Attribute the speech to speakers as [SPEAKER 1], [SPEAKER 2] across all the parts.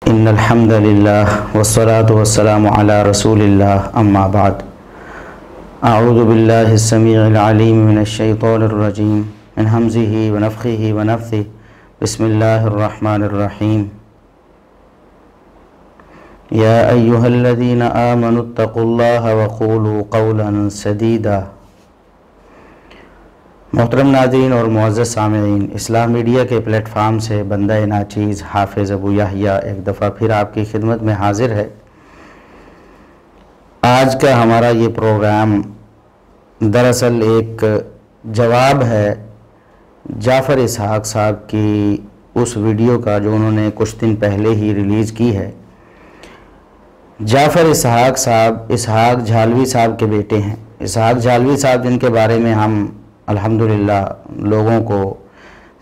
[SPEAKER 1] إن الحمد لله والصلاة والسلام على رسول الله أما بعد أعوذ بالله السميع العليم من الشيطان الرجيم من همزه ونفخه ونفثه بسم الله الرحمن الرحيم يا أيها الذين آمنوا اتقوا الله وقولوا قولا سديدا۔ محترم ناظرین اور معزز سامعین، اسلام میڈیا کے پلیٹ فارم سے بندہ ناچیز حافظ ابو یحییٰ ایک دفعہ پھر آپ کی خدمت میں حاضر ہے۔ آج کا ہمارا یہ پروگرام دراصل ایک جواب ہے جعفر اسحاق صاحب کی اس ویڈیو کا جو انہوں نے کچھ دن پہلے ہی ریلیز کی ہے۔ جعفر اسحاق صاحب اسحاق جھالوی صاحب کے بیٹے ہیں۔ اسحاق جھالوی صاحب جن کے بارے میں ہم الحمدللہ لوگوں کو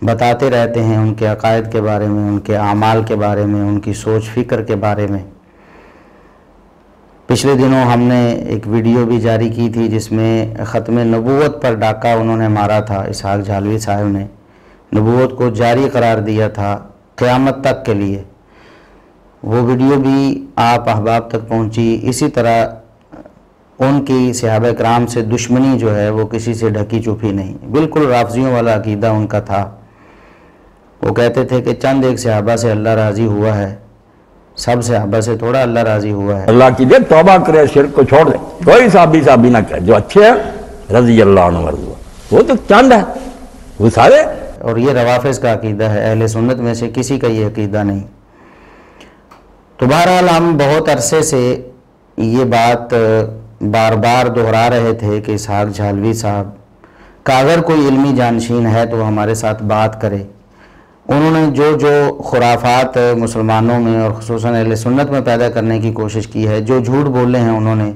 [SPEAKER 1] بتاتے رہتے ہیں، ان کے عقائد کے بارے میں، ان کے اعمال کے بارے میں، ان کی سوچ فکر کے بارے میں۔ پچھلے دنوں ہم نے ایک ویڈیو بھی جاری کی تھی جس میں ختم نبوت پر ڈاکہ انہوں نے مارا تھا۔ اسحاق جھالوی صاحب نے نبوت کو جاری قرار دیا تھا قیامت تک کے لیے۔ وہ ویڈیو بھی آپ احباب تک پہنچی۔ اسی طرح ان کی صحابہ کرام سے دشمنی جو ہے وہ کسی سے ڈھکی چھپی نہیں، بالکل رافضیوں والا عقیدہ ان کا تھا۔ وہ کہتے تھے کہ چند ایک صحابہ سے اللہ راضی ہوا ہے، سب صحابہ سے تھوڑا اللہ راضی ہوا ہے۔
[SPEAKER 2] اللہ کی دے توبہ کرے، شرک کو چھوڑ دے، کوئی صحابی نہ کرے، جو اچھے ہیں رضی اللہ عنہ ورضوا، وہ تو چند ہے، وہ سارے۔
[SPEAKER 1] اور یہ روافض کا عقیدہ ہے، اہل سنت میں سے کسی کا یہ عقیدہ نہیں۔ تو بہرحال ہم بہت عرصے سے یہ بات بار بار دہرا رہے تھے کہ اسحاق جھالوی صاحب کا اگر کوئی علمی جانشین ہے تو وہ ہمارے ساتھ بات کرے۔ انہوں نے جو خرافات مسلمانوں میں اور خصوصاً اہل سنت میں پیدا کرنے کی کوشش کی ہے، جو جھوٹ بولے ہیں انہوں نے،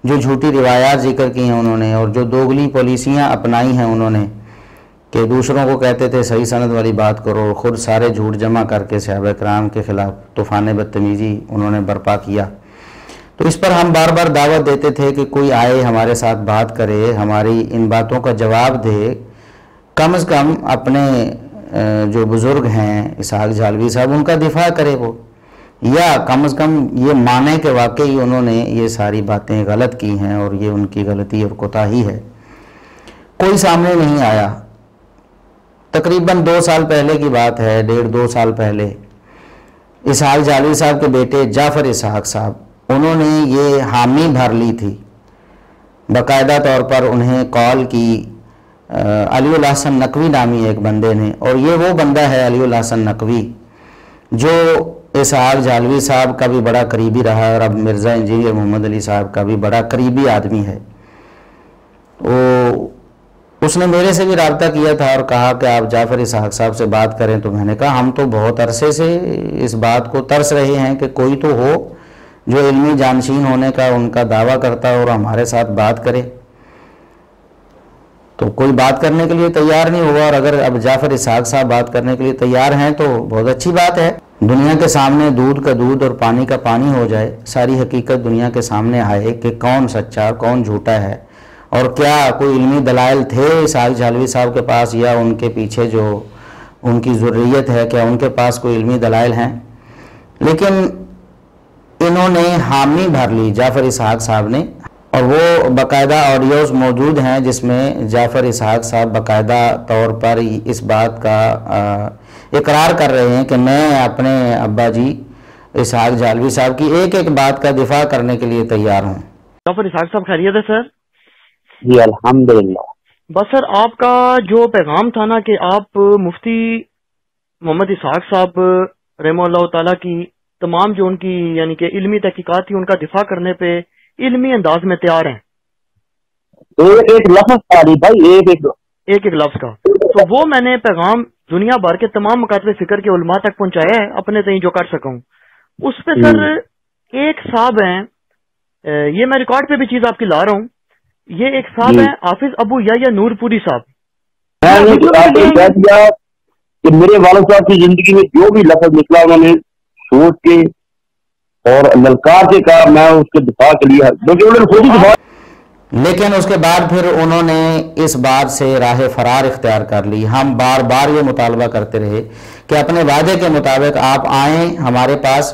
[SPEAKER 1] جو جھوٹی روایات ذکر کی ہیں انہوں نے، اور جو دوگلی پالیسیاں اپنائی ہیں انہوں نے کہ دوسروں کو کہتے تھے صحیح سند والی بات کرو، اور خود سارے جھوٹ جمع کر کے صحابہ کرام کے خلاف طوفان بدتمیزی انہوں نے برپا کیا۔ تو اس پر ہم بار بار دعوت دیتے تھے کہ کوئی آئے ہمارے ساتھ بات کرے، ہماری ان باتوں کا جواب دے، کم از کم اپنے جو بزرگ ہیں اسحاق جھالوی صاحب ان کا دفاع کرے وہ، یا کم از کم یہ مانے کہ واقعی انہوں نے یہ ساری باتیں غلط کی ہیں اور یہ ان کی غلطی اور کوتاہی ہے۔ کوئی سامنے نہیں آیا۔ تقریباً 2 سال پہلے کی بات ہے، 1.5-2 سال پہلے اسحاق جھالوی صاحب کے بیٹے جعفر اسحاق صاحب انہوں نے یہ حامی بھر لی تھی، باقاعدہ طور پر انہیں کال کی علی الحسن نقوی نامی ایک بندے نے، اور یہ وہ بندہ ہے علی الحسن نقوی جو اسحاق جھالوی صاحب کا بھی بڑا قریبی رہا اور اب مرزا انجینئر محمد علی صاحب کا بھی بڑا قریبی آدمی ہے۔ اس نے میرے سے بھی رابطہ کیا تھا اور کہا کہ آپ جعفر اسحاق صاحب سے بات کریں، تو میں نے کہا ہم تو بہت عرصے سے اس بات کو ترس رہے ہیں کہ کوئی تو ہو جو علمی جانشین ہونے کا ان کا دعویٰ کرتا اور ہمارے ساتھ بات کرے۔ تو کوئی بات کرنے کے لیے تیار نہیں ہوا، اور اگر اب جعفر اسحاق صاحب بات کرنے کے لیے تیار ہیں تو بہت اچھی بات ہے۔ دنیا کے سامنے دودھ کا دودھ اور پانی کا پانی ہو جائے، ساری حقیقت دنیا کے سامنے آئے کہ کون سچا کون جھوٹا ہے، اور کیا کوئی علمی دلائل تھے اسحاق جھالوی صاحب کے پاس، یا ان کے پیچھے جو ان کی ذریت ہے کیا ان کے پاس کوئی علمی دلائل ہیں۔ لیکن انہوں نے حامی بھر لی جعفر اسحاق صاحب نے، اور وہ باقاعدہ آڈیوز موجود ہیں جس میں جعفر اسحاق صاحب باقاعدہ طور پر اس بات کا اقرار کر رہے ہیں کہ میں اپنے ابا جی اسحاق جھالوی صاحب کی ایک ایک بات کا دفاع کرنے کے لیے تیار ہوں۔
[SPEAKER 3] جعفر اسحاق صاحب خیریت ہے سر؟
[SPEAKER 2] جی الحمدللہ۔
[SPEAKER 3] بس سر آپ کا جو پیغام تھا نا کہ آپ مفتی محمد اسحاق صاحب رحمہ اللہ تعالیٰ کی تمام جو ان کی یعنی کہ علمی تحقیقات تھی ان کا دفاع کرنے پہ علمی انداز میں تیار ہیں،
[SPEAKER 2] ایک لفظ تاری بھائی،
[SPEAKER 3] ایک لفظ کا، تو وہ میں نے پیغام دنیا بھر کے تمام مکاتب فکر کے علماء تک پہنچایا ہے اپنے تئیں جو کر سکوں۔ اس پہ سر ایک صاحب ہیں، یہ میں ریکارڈ پہ بھی چیز آپ کی لا رہا ہوں، یہ ایک صاحب ہیں حافظ ابو یحییٰ نور پوری صاحب۔
[SPEAKER 2] میں نے کہہ دیا کہ میرے والد صاحب کی زندگی میں جو بھی لفظ نکلا انہوں نے سوچ کے اور للکار کے کہا، میں اس کے دفاع کے لیے، کیونکہ انہوں نے خود ہی دفاع۔
[SPEAKER 1] لیکن اس کے بعد پھر انہوں نے اس بات سے راہ فرار اختیار کر لی۔ ہم بار بار یہ مطالبہ کرتے رہے کہ اپنے وعدے کے مطابق آپ آئیں ہمارے پاس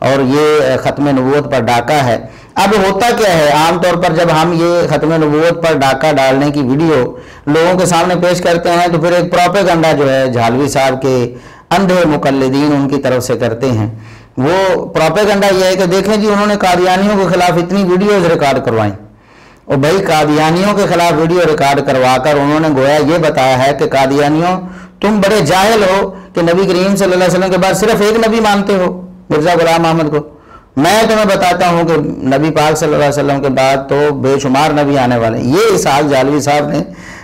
[SPEAKER 1] اور یہ ختم نبوت پر ڈاکہ ہے۔ اب ہوتا کیا ہے، عام طور پر جب ہم یہ ختم نبوت پر ڈاکہ ڈالنے کی ویڈیو لوگوں کے سامنے پیش کرتے ہیں تو پھر ایک پروپیگنڈا جو ہے جھالوی صاحب کے اندھے مقلدین ان کی طرف سے کرتے ہیں۔ وہ پروپیگنڈا یہ ہے کہ دیکھیں جی انہوں نے قادیانیوں کے خلاف اتنی ویڈیوز ریکارڈ کروائیں، اور بھائی قادیانیوں کے خلاف ویڈیو ریکارڈ کروا کر انہوں نے گویا یہ بتایا ہے کہ قادیانیوں تم بڑے جاہل ہو کہ نبی کریم صلی اللہ علیہ وسلم کے بعد صرف ایک نبی مانتے ہو، مرزا غلام احمد کو۔ میں تمہیں بتاتا ہوں کہ نبی پاک صلی اللہ علیہ وسلم کے بعد تو بے شمار نبی آنے والے ہیں۔ یہ اسحاق جھالوی صاحب نے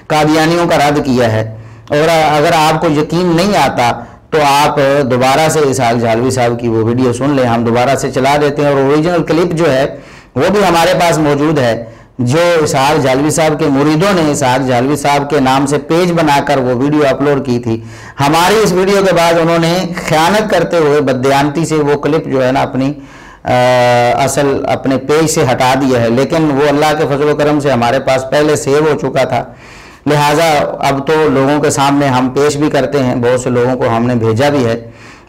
[SPEAKER 1] قادیانیوں کا رد کیا ہے، اور اگر آپ کو یقین نہیں آتا تو آپ دوبارہ سے اسحاق جھالوی صاحب کی وہ ویڈیو سن لیں، ہم دوبارہ سے چلا دیتے ہیں، اور اوریجنل کلپ جو ہے وہ بھی ہمارے پاس موجود ہے، جو اسحاق جھالوی صاحب کے مریدوں نے اسحاق جھالوی صاحب کے نام سے پیج بنا کر وہ ویڈیو اپلوڈ کی تھی۔ ہماری اس ویڈیو کے بعد انہوں نے خیانت کرتے ہوئے بددیانتی سے وہ کلپ جو ہے نا اپنے پیج سے ہٹا دیا ہے، لیکن وہ اللہ کے فضل و کرم سے ہمارے پاس پہلے سیو ہو چکا تھا، لہٰذا اب تو لوگوں کے سامنے ہم پیش بھی کرتے ہیں، بہت سے لوگوں کو ہم نے بھیجا بھی ہے۔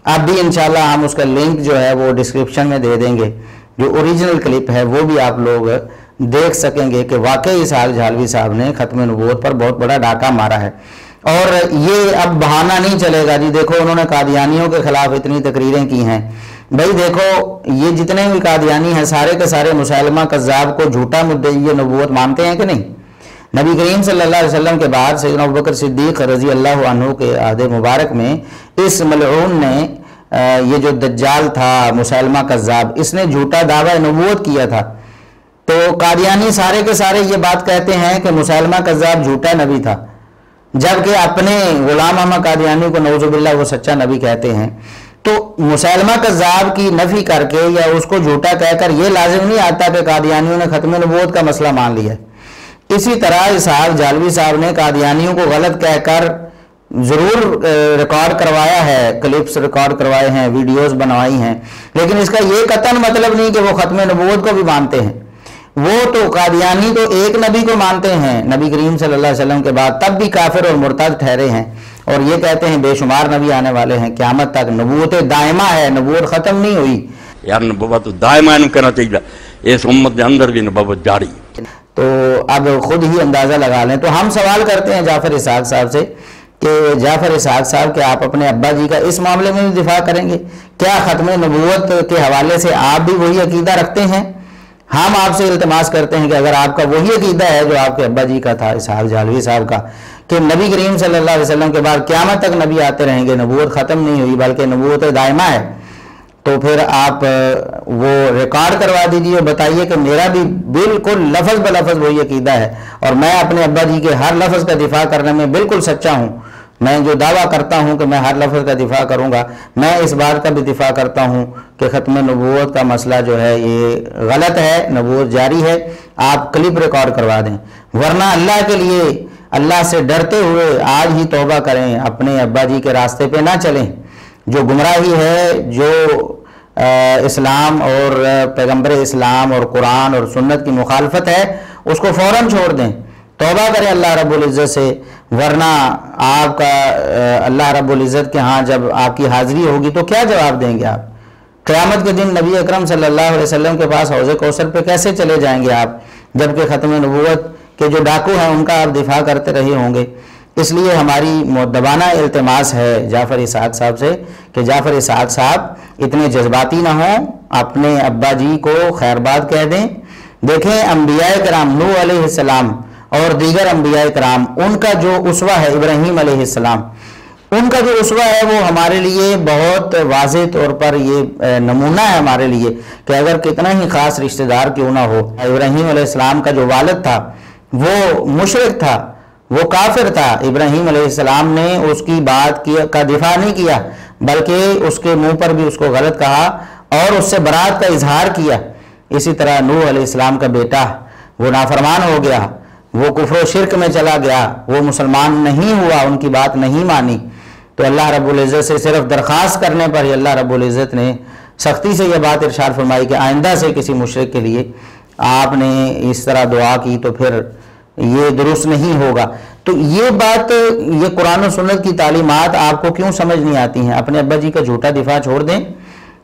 [SPEAKER 1] اب بھی انشاءاللہ ہم اس کا لنک جو ہے وہ ڈسکرپشن میں دے دیں گے، جو اوریجنل کلپ ہے وہ بھی آپ لوگ دیکھ سکیں گے کہ واقعی اسحاق جھالوی صاحب نے ختم نبوت پر بہت بڑا ڈاکہ مارا ہے۔ اور یہ اب بہانہ نہیں چلے گا جی دیکھو انہوں نے قادیانیوں کے خلاف اتنی تقریریں کی ہیں۔ بھائی دیکھو یہ جتنے بھی قادیانی ہیں سارے کے سارے مسیلمہ کذاب کو جھوٹا مدعی نبوت مانتے ہیں کہ نہیں؟ نبی کریم صلی اللہ علیہ وسلم کے بعد سیدنا ابوبکر صدیق رضی اللہ عنہ کے عہد مبارک میں اس ملعون نے یہ جو دجال تھا مسیلمہ کذاب، اس نے جھوٹا دعویٰ نبوت کیا تھا۔ تو قادیانی سارے کے سارے یہ بات کہتے ہیں کہ مسیلمہ کذاب جھوٹا نبی تھا، جبکہ اپنے غلام احمد قادیانی کو نعوذ باللہ وہ سچا نبی کہتے ہیں۔ تو مسیلمہ کذاب کی نفی کر کے یا اس کو جھوٹا کہہ کر یہ لازم نہیں آتا کہ قادیانیوں نے ختم نبوت کا مسئلہ مان لیا ہے۔ اسی طرح اسحاق جھالوی صاحب نے قادیانیوں کو غلط کہہ کر ضرور ریکارڈ کروایا ہے، کلپس ریکارڈ کروائے ہیں، ویڈیوز بنوائی ہیں، لیکن اس کا یہ قطعاً مطلب نہیں کہ وہ ختم نبوت کو بھی مانتے ہیں۔ وہ تو قادیانی تو ایک نبی کو مانتے ہیں نبی کریم صلی اللہ علیہ وسلم کے بعد، تب بھی کافر اور مرتد ٹھہرے ہیں، اور یہ کہتے ہیں بے شمار نبی آنے والے ہیں قیامت تک، نبوت دائمہ ہے، نبوت ختم نہیں ہوئی۔
[SPEAKER 4] یار نبوت دائمہ کرنا چاہیے، اس امت کے اندر بھی نبوت جاری۔
[SPEAKER 1] تو اب خود ہی اندازہ لگا لیں۔ تو ہم سوال کرتے ہیں جعفر اسحاق صاحب سے کہ جعفر اسحاق صاحب کہ آپ اپنے ابا جی کا اس معاملے میں بھی دفاع کریں گے؟ کیا ختم نبوت کے حوالے سے آپ بھی وہی عقیدہ رکھتے ہیں؟ ہم آپ سے التماس کرتے ہیں کہ اگر آپ کا وہی عقیدہ ہے جو آپ کے ابا جی کا تھا اسحاق جھالوی صاحب کا، کہ نبی کریم صلی اللہ علیہ وسلم کے بعد قیامت تک نبی آتے رہیں گے، نبوت ختم نہیں ہوئی بلکہ نبوت دائمہ ہے، تو پھر آپ وہ ریکارڈ کروا دیجیے اور بتائیے کہ میرا بھی بالکل لفظ بلفظ وہی عقیدہ ہے، اور میں اپنے ابا جی کے ہر لفظ کا دفاع کرنے میں بالکل سچا ہوں۔ میں جو دعویٰ کرتا ہوں کہ میں ہر لفظ کا دفاع کروں گا، میں اس بات کا بھی دفاع کرتا ہوں کہ ختم نبوت کا مسئلہ جو ہے یہ غلط ہے، نبوت جاری ہے، آپ کلپ ریکارڈ کروا دیں، ورنہ اللہ کے لیے اللہ سے ڈرتے ہوئے آج ہی توبہ کریں، اپنے ابا جی کے راستے پہ نہ چلیں۔ جو گمراہی ہے، جو اسلام اور پیغمبر اسلام اور قرآن اور سنت کی مخالفت ہے، اس کو فوراً چھوڑ دیں، توبہ کریں اللہ رب العزت سے، ورنہ آپ کا اللہ رب العزت کے ہاں جب آپ کی حاضری ہوگی تو کیا جواب دیں گے آپ؟ قیامت کے دن نبی اکرم صلی اللہ علیہ وسلم کے پاس حوض کوثر پہ کیسے چلے جائیں گے آپ، جبکہ ختم نبوت کے جو ڈاکو ہیں ان کا آپ دفاع کرتے رہے ہوں گے؟ اس لیے ہماری مؤدبانہ التماس ہے جعفر اسحاق صاحب سے کہ جعفر اسحاق صاحب اتنے جذباتی نہ ہوں، اپنے ابا جی کو خیر بات کہہ دیں۔ دیکھیں انبیاء کرام نوح علیہ السلام اور دیگر انبیاء کرام، ان کا جو اسوہ ہے ابراہیم علیہ السلام، ان کا جو اسوہ ہے وہ ہمارے لیے بہت واضح طور پر یہ نمونہ ہے ہمارے لیے کہ اگر کتنا ہی خاص رشتہ دار کیوں نہ ہو، ابراہیم علیہ السلام کا جو والد تھا وہ مشرک تھا، وہ کافر تھا، ابراہیم علیہ السلام نے اس کی بات کا دفاع نہیں کیا بلکہ اس کے منہ پر بھی اس کو غلط کہا اور اس سے برات کا اظہار کیا۔ اسی طرح نوح علیہ السلام کا بیٹا وہ نافرمان ہو گیا، وہ کفر و شرک میں چلا گیا، وہ مسلمان نہیں ہوا، ان کی بات نہیں مانی، تو اللہ رب العزت سے صرف درخواست کرنے پر ہی اللہ رب العزت نے سختی سے یہ بات ارشاد فرمائی کہ آئندہ سے کسی مشرک کے لیے آپ نے اس طرح دعا کی تو پھر یہ درست نہیں ہوگا۔ تو یہ بات، یہ قرآن و سنت کی تعلیمات آپ کو کیوں سمجھ نہیں آتی ہیں؟ اپنے ابا جی کا جھوٹا دفاع چھوڑ دیں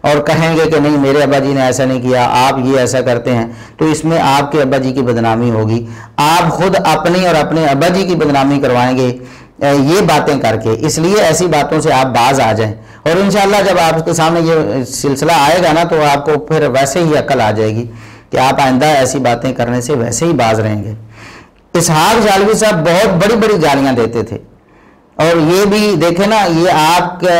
[SPEAKER 1] اور کہیں گے کہ نہیں میرے ابا جی نے ایسا نہیں کیا، آپ یہ ایسا کرتے ہیں، تو اس میں آپ کے ابا جی کی بدنامی ہوگی، آپ خود اپنی اور اپنے ابا جی کی بدنامی کروائیں گے یہ باتیں کر کے۔ اس لیے ایسی باتوں سے آپ باز آ جائیں، اور انشاءاللہ جب آپ کے سامنے یہ سلسلہ آئے گا نا تو آپ کو پھر ویسے ہی عقل آ جائے گی کہ آپ آئندہ ایسی باتیں کرنے سے ویسے ہی باز رہیں گے۔ اسحاق جالوی صاحب بہت بڑی بڑی گالیاں دیتے تھے، اور یہ بھی دیکھیں نا، یہ آپ کا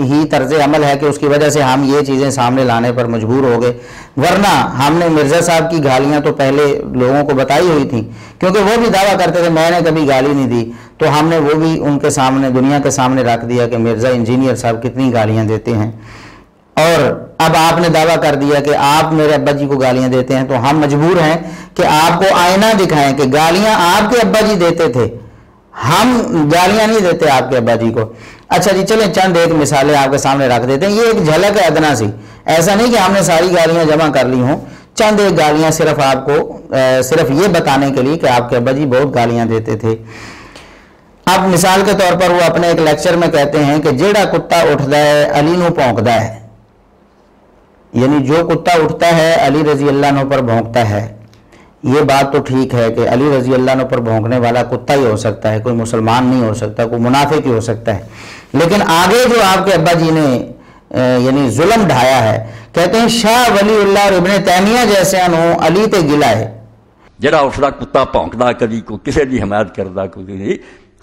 [SPEAKER 1] ہی طرز عمل ہے کہ اس کی وجہ سے ہم یہ چیزیں سامنے لانے پر مجبور ہو گئے، ورنہ ہم نے مرزا صاحب کی گالیاں تو پہلے لوگوں کو بتائی ہوئی تھیں، کیونکہ وہ بھی دعویٰ کرتے تھے میں نے کبھی گالی نہیں دی، تو ہم نے وہ بھی ان کے سامنے دنیا کے سامنے رکھ دیا کہ مرزا انجینئر صاحب کتنی گالیاں دیتے ہیں۔ اور اب آپ نے دعویٰ کر دیا کہ آپ میرے ابا جی کو گالیاں دیتے ہیں، تو ہم مجبور ہیں کہ آپ کو آئینہ دکھائیں کہ گالیاں آپ کے ابا جی دیتے تھے، ہم گالیاں نہیں دیتے آپ کے ابا جی کو۔ اچھا جی چلیں چند ایک مثالیں آپ کے سامنے رکھ دیتے ہیں، یہ ایک جھلک ہے ادنا سی، ایسا نہیں کہ ہم نے ساری گالیاں جمع کر لی ہوں، چند ایک گالیاں صرف آپ کو صرف یہ بتانے کے لیے کہ آپ کے ابا جی بہت گالیاں دیتے تھے۔ اب مثال کے طور پر وہ اپنے ایک لیکچر میں کہتے ہیں کہ جیڑا کتا اٹھتا ہے علی نو بھونکدا ہے، یعنی جو کتا اٹھتا ہے علی رضی اللہ عنہ پر بھونکتا ہے۔ یہ بات تو ٹھیک ہے کہ علی رضی اللہ عنہ پر بھونکنے والا کتا ہی ہو سکتا ہے، کوئی مسلمان نہیں ہو سکتا، کوئی منافق ہی ہو سکتا ہے، لیکن آگے جو آپ کے ابا جی نے یعنی ظلم ڈھایا ہے، کہتے ہیں شاہ ولی اللہ اور ابن تیمیہ جیسے انہوں علی تے گلا ہے۔
[SPEAKER 4] جڑا اٹھتا کتا بھونکدا کبھی کو کسی دی حمایت کردا کوئی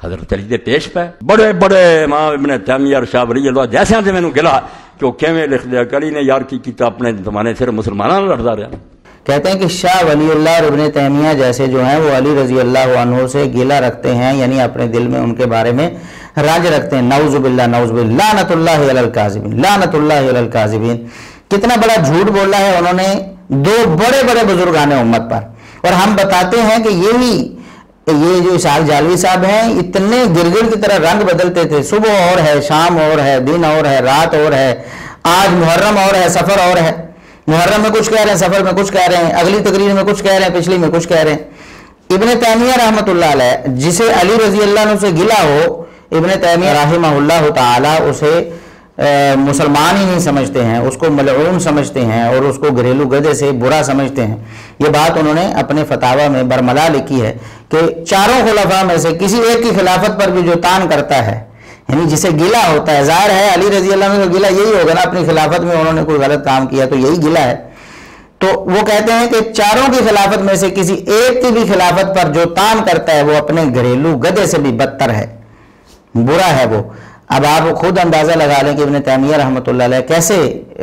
[SPEAKER 4] حضرت علی دے پیش پہ بڑے بڑے امام ابن تیمیہ اور شاہ ولی اللہ جیسے سے مینوں گلا کہ وہ کیویں لکھ دیا علی نے یار کی کیتا اپنے زمانے صرف مسلمانوں لڑدا رہا۔
[SPEAKER 1] کہتے ہیں کہ شاہ ولی اللہ اور ابن تیمیہ جیسے جو ہیں وہ علی رضی اللہ عنہ سے گلہ رکھتے ہیں، یعنی اپنے دل میں ان کے بارے میں رنج رکھتے ہیں۔ نعوذ باللہ نعوذ باللہ، لعنت اللہ علی الکاذبین، لعنت اللہ علی الکاذبین۔ کتنا بڑا جھوٹ بولا ہے انہوں نے دو بڑے بڑے بزرگان امت پر، اور ہم بتاتے ہیں کہ یہ جو اسحاق جالوی صاحب ہیں اتنے گرگڑ کی طرح رنگ بدلتے تھے، صبح اور ہے، شام اور ہے، دن اور ہے، رات اور ہے، آج محرم اور ہے، سفر اور ہے، محرم میں کچھ کہہ رہے ہیں، سفر میں کچھ کہہ رہے ہیں، اگلی تقریر میں کچھ کہہ رہے ہیں، پچھلی میں کچھ کہہ رہے ہیں۔ ابن تیمیہ رحمۃ اللہ علیہ جسے علی رضی اللہ عنہ سے گلا ہو، ابن تیمیہ رحمہ اللہ تعالی اسے مسلمان ہی نہیں سمجھتے ہیں، اس کو ملعون سمجھتے ہیں اور اس کو گھریلو گدھے سے برا سمجھتے ہیں۔ یہ بات انہوں نے اپنے فتاوی میں برملا لکھی ہے کہ چاروں خلفاء میں سے کسی ایک کی خلافت پر بھی جو تان کرتا ہے، یعنی جسے گلہ ہوتا ہے، ظاہر ہے علی رضی اللہ عنہ کا گلہ یہی ہوگا نا، اپنی خلافت میں انہوں نے کوئی غلط کام کیا تو یہی گلہ ہے، تو وہ کہتے ہیں کہ چاروں کی خلافت میں سے کسی ایک کی بھی خلافت پر جو تان کرتا ہے وہ اپنے گھریلو گدھے سے بھی بدتر ہے، برا ہے وہ۔ اب آپ خود اندازہ لگا لیں کہ ابن تیمیہ رحمۃ اللہ علیہ کیسے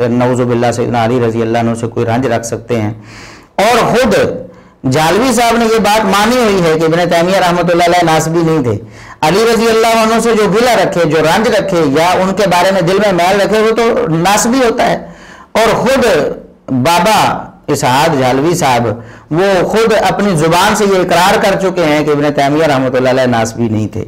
[SPEAKER 1] نعوذ باللہ سیدنا علی رضی اللہ عنہ سے کوئی رنج رکھ سکتے ہیں، اور خود جالوی صاحب نے یہ بات مانی ہوئی ہے کہ ابن تیمیہ رحمۃ اللہ علیہ ناسبی نہیں تھے۔ علی رضی اللہ عنہ سے جو گلہ رکھے، جو رنج رکھے یا ان کے بارے میں دل میں میل رکھے، وہ تو ناسبی ہوتا ہے، اور خود بابا اسحاق جالوی صاحب وہ خود اپنی زبان سے یہ اقرار کر چکے ہیں کہ ابن تیمیہ رحمۃ اللہ علیہ ناسبی نہیں تھے۔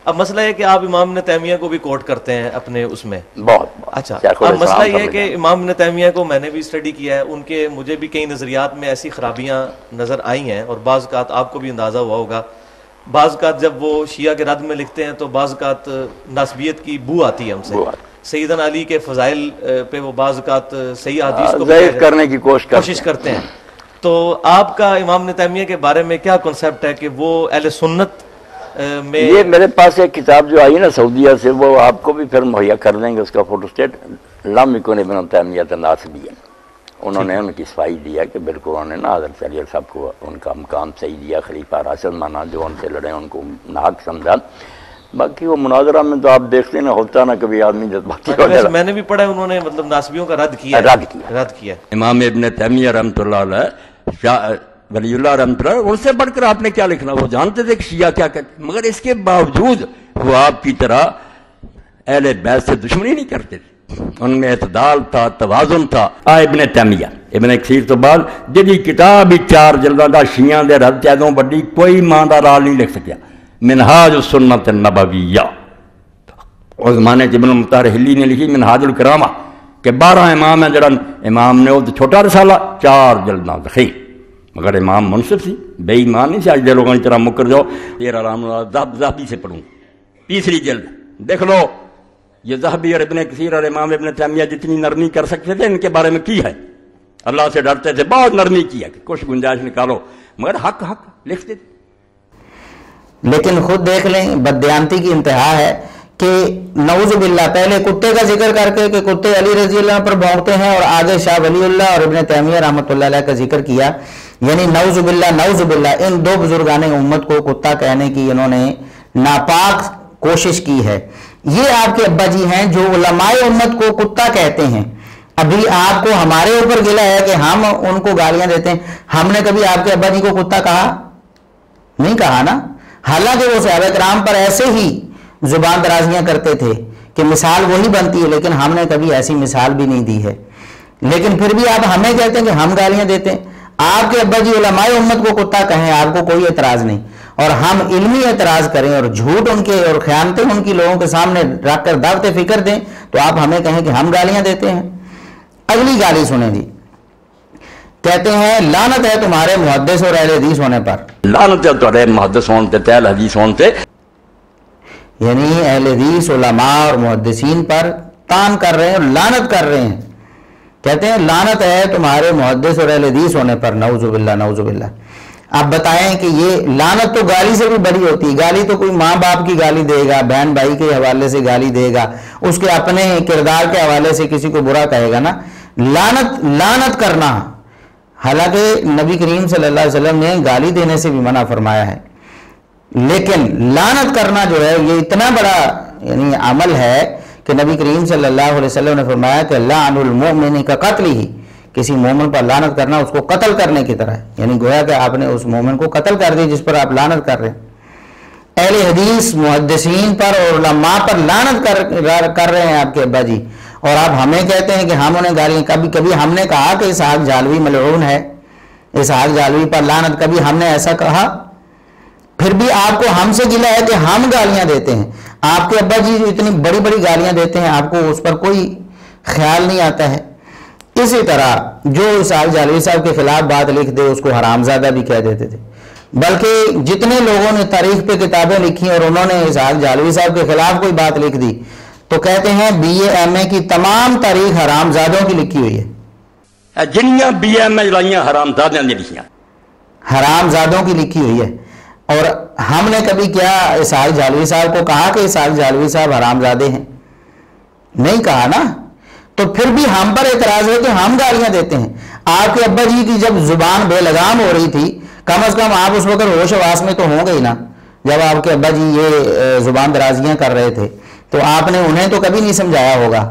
[SPEAKER 5] اب مسئلہ ہے کہ آپ امام ابن تیمیہ کو بھی کوٹ کرتے ہیں اپنے اس میں
[SPEAKER 4] بہت
[SPEAKER 5] اچھا، اب مسئلہ یہ ہے کہ امام ابن تیمیہ کو میں نے بھی اسٹڈی کیا ہے، ان کے مجھے بھی کئی نظریات میں ایسی خرابیاں نظر آئی ہیں، اور بعض اوقات آپ کو بھی اندازہ ہوا ہوگا، بعض اوقات جب وہ شیعہ کے رد میں لکھتے ہیں تو بعض اوقات ناسبیت کی بو آتی ہے ہم سے، سیدنا علی کے فضائل پہ وہ بعض اوقات صحیح حدیث کو
[SPEAKER 4] ضعیف کرنے کی کوشش
[SPEAKER 5] کرتے ہیں۔ تو آپ کا امام ابن تیمیہ کے بارے میں کیا کنسیپٹ ہے کہ وہ اہل سنت میں؟
[SPEAKER 4] یہ میرے پاس ایک کتاب جو آئی نا سعودیہ سے، وہ آپ کو بھی پھر مہیا کر دیں گے، اس کا فوٹو اسٹیٹ، لم یکن ابن تیمیہ ناسبیا، انہوں نے ان کی صفائی دیا کہ بالکل انہوں نے نا حضرت علی صاحب کو ان کا مقام صحیح دیا، خلیفہ راشد مانا، جو ان سے لڑے ان کو ناحق سمجھا۔ باقی وہ مناظرہ میں تو آپ دیکھتے نا ہوتا نا کبھی آدمی جذباتی وغیرہ،
[SPEAKER 5] میں نے بھی پڑھا انہوں نے مطلب ناسبیوں کا رد کیا۔
[SPEAKER 4] امام ابن تیمیہ رحمۃ اللہ علیہ، شاہ ولی اللہ رحمۃ اللہ، ان سے بڑھ کر آپ نے کیا لکھنا، وہ جانتے تھے کہ شیعہ کیا کہتے، مگر اس کے باوجود وہ آپ کی طرح اہل بیت سے دشمنی نہیں کرتے تھے، ان میں اعتدال تھا، توازن تھا۔ ابن تیمیہ ابن کثیر تو بعد جدی کتاب ہی 4 جلداں دا شیعہ دے رد تیادوں بڑی کوئی ماں دا رال نہیں لکھ سکیا، منہاج السنت النبویہ، اس زمانے ابن مطہر نے لکھی منہاج الکرامہ کہ 12 امام ہیں، جڑا امام نے وہ چھوٹا رسالہ 4 جلداں دکھی، مگر امام منصف سی، بے ایمان نہیں سی، آج دے لوگوں کی طرح مکر جاؤ۔ تیرا رام ذہبی سے پڑھوں 3 جلد دیکھ لو، یہ ذہبی اور ابن کثیر اور امام ابن تیمیہ جتنی نرمی کر سکتے تھے ان کے بارے میں کی ہے، اللہ سے ڈرتے تھے، بہت نرمی کی ہے کہ کچھ گنجائش نکالو، مگر حق لکھ دیتے۔
[SPEAKER 1] لیکن خود دیکھ لیں بددیانتی کی انتہا ہے کہ نعوذ باللہ پہلے کتے کا ذکر کر کے کہ کتے علی رضی اللہ پر بھونکتے ہیں، اور آگے شاہ ولی اللہ اور ابن تیمیہ رحمۃ اللہ علیہ کا ذکر کیا، یعنی نعوذ باللہ ان دو بزرگان امت کو کتا کہنے کی انہوں نے ناپاک کوشش کی ہے۔ یہ آپ کے ابا جی ہیں جو علماء امت کو کتا کہتے ہیں۔ ابھی آپ کو ہمارے اوپر گلا ہے کہ ہم ان کو گالیاں دیتے ہیں، ہم نے کبھی آپ کے ابا جی کو کتا کہا؟ نہیں کہا نا، حالانکہ وہ صحابہ کرام پر ایسے ہی زبان درازیاں کرتے تھے کہ مثال وہی بنتی ہے، لیکن ہم نے کبھی ایسی مثال بھی نہیں دی ہے، لیکن پھر بھی آپ ہمیں کہتے ہیں کہ ہم گالیاں دیتے ہیں۔ آپ کے ابا جی علماء امت کو کتا کہیں، آپ کو کوئی اعتراض نہیں، اور ہم علمی اعتراض کریں اور جھوٹ ان کے اور خیانتیں ان کی لوگوں کے سامنے رکھ کر دعوت فکر دیں تو آپ ہمیں کہیں کہ ہم گالیاں دیتے ہیں۔ اگلی گالی سنیں جی، کہتے ہیں لعنت ہے تمہارے محدث اور اہل حدیث ہونے پر۔
[SPEAKER 4] لعنت ہے تمہارے محدث ہونے تے اہل حدیث ہونے تے،
[SPEAKER 1] یعنی اہل حدیث علماء اور محدثین پر تان کر رہے ہیں اور لعنت کر رہے ہیں، کہتے ہیں لعنت ہے تمہارے محدث اور اہل حدیث ہونے پر، نعوذ باللہ نعوذ باللہ۔ آپ بتائیں کہ یہ لعنت تو گالی سے بھی بڑی ہوتی ہے، گالی تو کوئی ماں باپ کی گالی دے گا، بہن بھائی کے حوالے سے گالی دے گا، اس کے اپنے کردار کے حوالے سے کسی کو برا کہے گا نا، لعنت کرنا، حالانکہ نبی کریم صلی اللہ علیہ وسلم نے گالی دینے سے بھی منع فرمایا ہے، لیکن لعنت کرنا جو ہے یہ اتنا بڑا یعنی عمل ہے کہ نبی کریم صلی اللہ علیہ وسلم نے فرمایا کہ لعن المؤمن کا قتل ہی، کسی مومن پر لعنت کرنا اس کو قتل کرنے کی طرح ہے، یعنی گویا کہ آپ نے اس مومن کو قتل کر دی جس پر آپ لعنت کر رہے ہیں۔ اہل حدیث محدثین پر اور علماء پر لعنت کر رہے ہیں آپ کے ابا جی، اور آپ ہمیں کہتے ہیں کہ ہم انہیں گالیاں، کبھی ہم نے کہا کہ اسحاق جعلوی ملعون ہے، اسحاق جعلوی پر لعنت، کبھی ہم نے ایسا کہا؟ پھر بھی آپ کو ہم سے گلا ہے کہ ہم گالیاں دیتے ہیں، آپ کے ابا جی جو اتنی بڑی بڑی گالیاں دیتے ہیں آپ کو اس پر کوئی خیال نہیں آتا ہے۔ اسی طرح جو اسحاق جعلوی صاحب کے خلاف بات لکھ دے اس کو حرامزادہ بھی کہہ دیتے تھے، بلکہ جتنے لوگوں نے تاریخ پہ کتابیں لکھی اور انہوں نے اسحاق جعلوی صاحب کے خلاف کوئی بات لکھ دی تو کہتے ہیں بی اے ایم اے کی تمام تاریخ حرامزادوں کی لکھی ہوئی ہے،
[SPEAKER 4] جنیاں بی ایم اے لائیاں حرامزادیاں نے لکھیاں،
[SPEAKER 1] حرامزادوں کی لکھی ہوئی ہے۔ اور ہم نے کبھی کیا اسحاق جعلوی صاحب کو کہا کہ اسحاق جعلوی صاحب حرامزادے ہیں؟ نہیں کہا نا، تو پھر بھی ہم پر اعتراض ہے کہ ہم گالیاں دیتے ہیں۔ آپ کے ابا جی کی جب زبان بے لگام ہو رہی تھی، کم از کم آپ اس وقت ہوش حواس میں تو ہوں گے ہی نا، جب آپ کے ابا جی یہ زبان درازیاں کر رہے تھے تو آپ نے انہیں تو کبھی نہیں سمجھایا ہوگا۔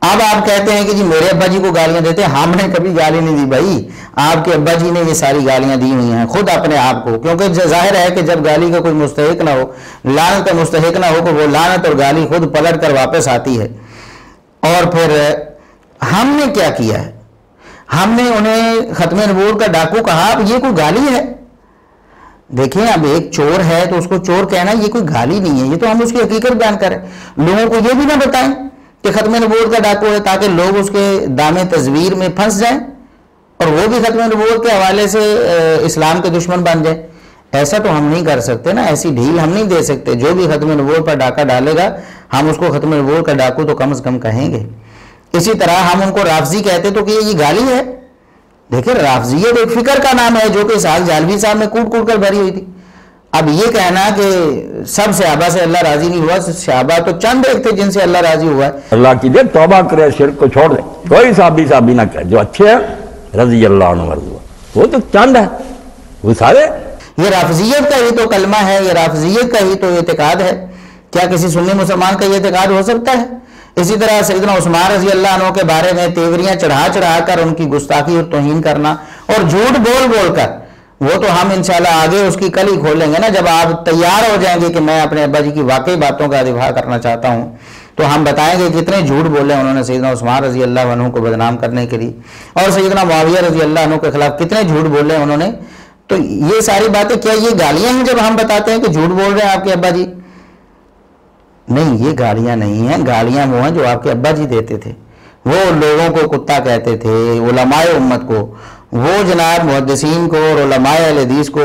[SPEAKER 1] اب آپ کہتے ہیں کہ جی میرے ابا جی کو گالیاں دیتے ہیں، ہم نے کبھی گالی نہیں دی بھائی، آپ کے ابا جی نے یہ ساری گالیاں دی ہوئی ہیں خود اپنے آپ کو، کیونکہ ظاہر ہے کہ جب گالی کا کوئی مستحق نہ ہو، لعنت کا مستحق نہ ہو تو وہ لعنت اور گالی خود پلٹ کر واپس آتی ہے۔ اور پھر ہم نے کیا کیا ہے؟ ہم نے انہیں ختم نبوت کا ڈاکو کہا، اب یہ کوئی گالی ہے؟ دیکھیں اب ایک چور ہے تو اس کو چور کہنا یہ کوئی گالی نہیں ہے، یہ تو ہم اس کی حقیقت بیان کریں، لوگوں کو یہ بھی نہ بتائیں کہ ختم نبوت کا ڈاکو ہے تاکہ لوگ اس کے دام تزویر میں پھنس جائیں اور وہ بھی ختم نبوت کے حوالے سے اسلام کے دشمن بن جائیں۔ ایسا تو ہم نہیں کر سکتے نا، ایسی ڈھیل ہم نہیں دے سکتے، جو بھی ختم نبوت پر ڈاکہ ڈالے گا ہم اس کو ختم نبوت کا ڈاکو تو کم از کم کہیں گے۔ اسی طرح ہم ان کو رافضی کہتے تو کہ یہ گالی ہے؟ دیکھیں رافضیت ایک فکر کا نام ہے جو کہ اسحاق جعلوی صاحب میں کوٹ کوٹ کر بھری ہوئی تھی۔ اب یہ کہنا کہ سب صحابہ سے اللہ راضی نہیں ہوا، صحابہ تو چند ایک تھے جن سے اللہ راضی ہوا ہے۔
[SPEAKER 4] اللہ کی دے توبہ کرے، شرک کو چھوڑ دے، کوئی صحابی نہ کہے، جو اچھے ہیں رضی اللہ عنہ ورضوا، وہ تو چند ہے، وہ سارے۔
[SPEAKER 1] یہ رافضیت کا ہی تو کلمہ ہے، یہ رافضیت کا ہی تو اعتقاد ہے، کیا کسی سنی مسلمان کا یہ اعتقاد ہو سکتا ہے؟ اسی طرح سیدنا عثمان رضی اللہ عنہ کے بارے میں تیوریاں چڑھا کر ان کی گستاخی اور توہین کرنا اور جھوٹ بول کر، وہ تو ہم انشاءاللہ آگے اس کی کل ہی کھولیں گے نا، جب آپ تیار ہو جائیں گے کہ میں اپنے ابا جی کی واقعی باتوں کا دفاع کرنا چاہتا ہوں تو ہم بتائیں گے کتنے جھوٹ بولے انہوں نے سیدنا عثمان رضی اللہ عنہ کو بدنام کرنے کے لیے، اور سیدنا معاویہ رضی اللہ عنہ کے خلاف کتنے جھوٹ بولے انہوں نے۔ تو یہ ساری باتیں کیا یہ گالیاں ہیں جب ہم بتاتے ہیں کہ جھوٹ بول رہے ہیں آپ کے ابا جی؟ نہیں، یہ گالیاں نہیں ہیں، گالیاں وہ ہیں جو آپ کے ابا جی دیتے تھے، وہ لوگوں کو کتا کہتے تھے، علماء امت کو، وہ جناب محدثین کو اور علماء اہل حدیث کو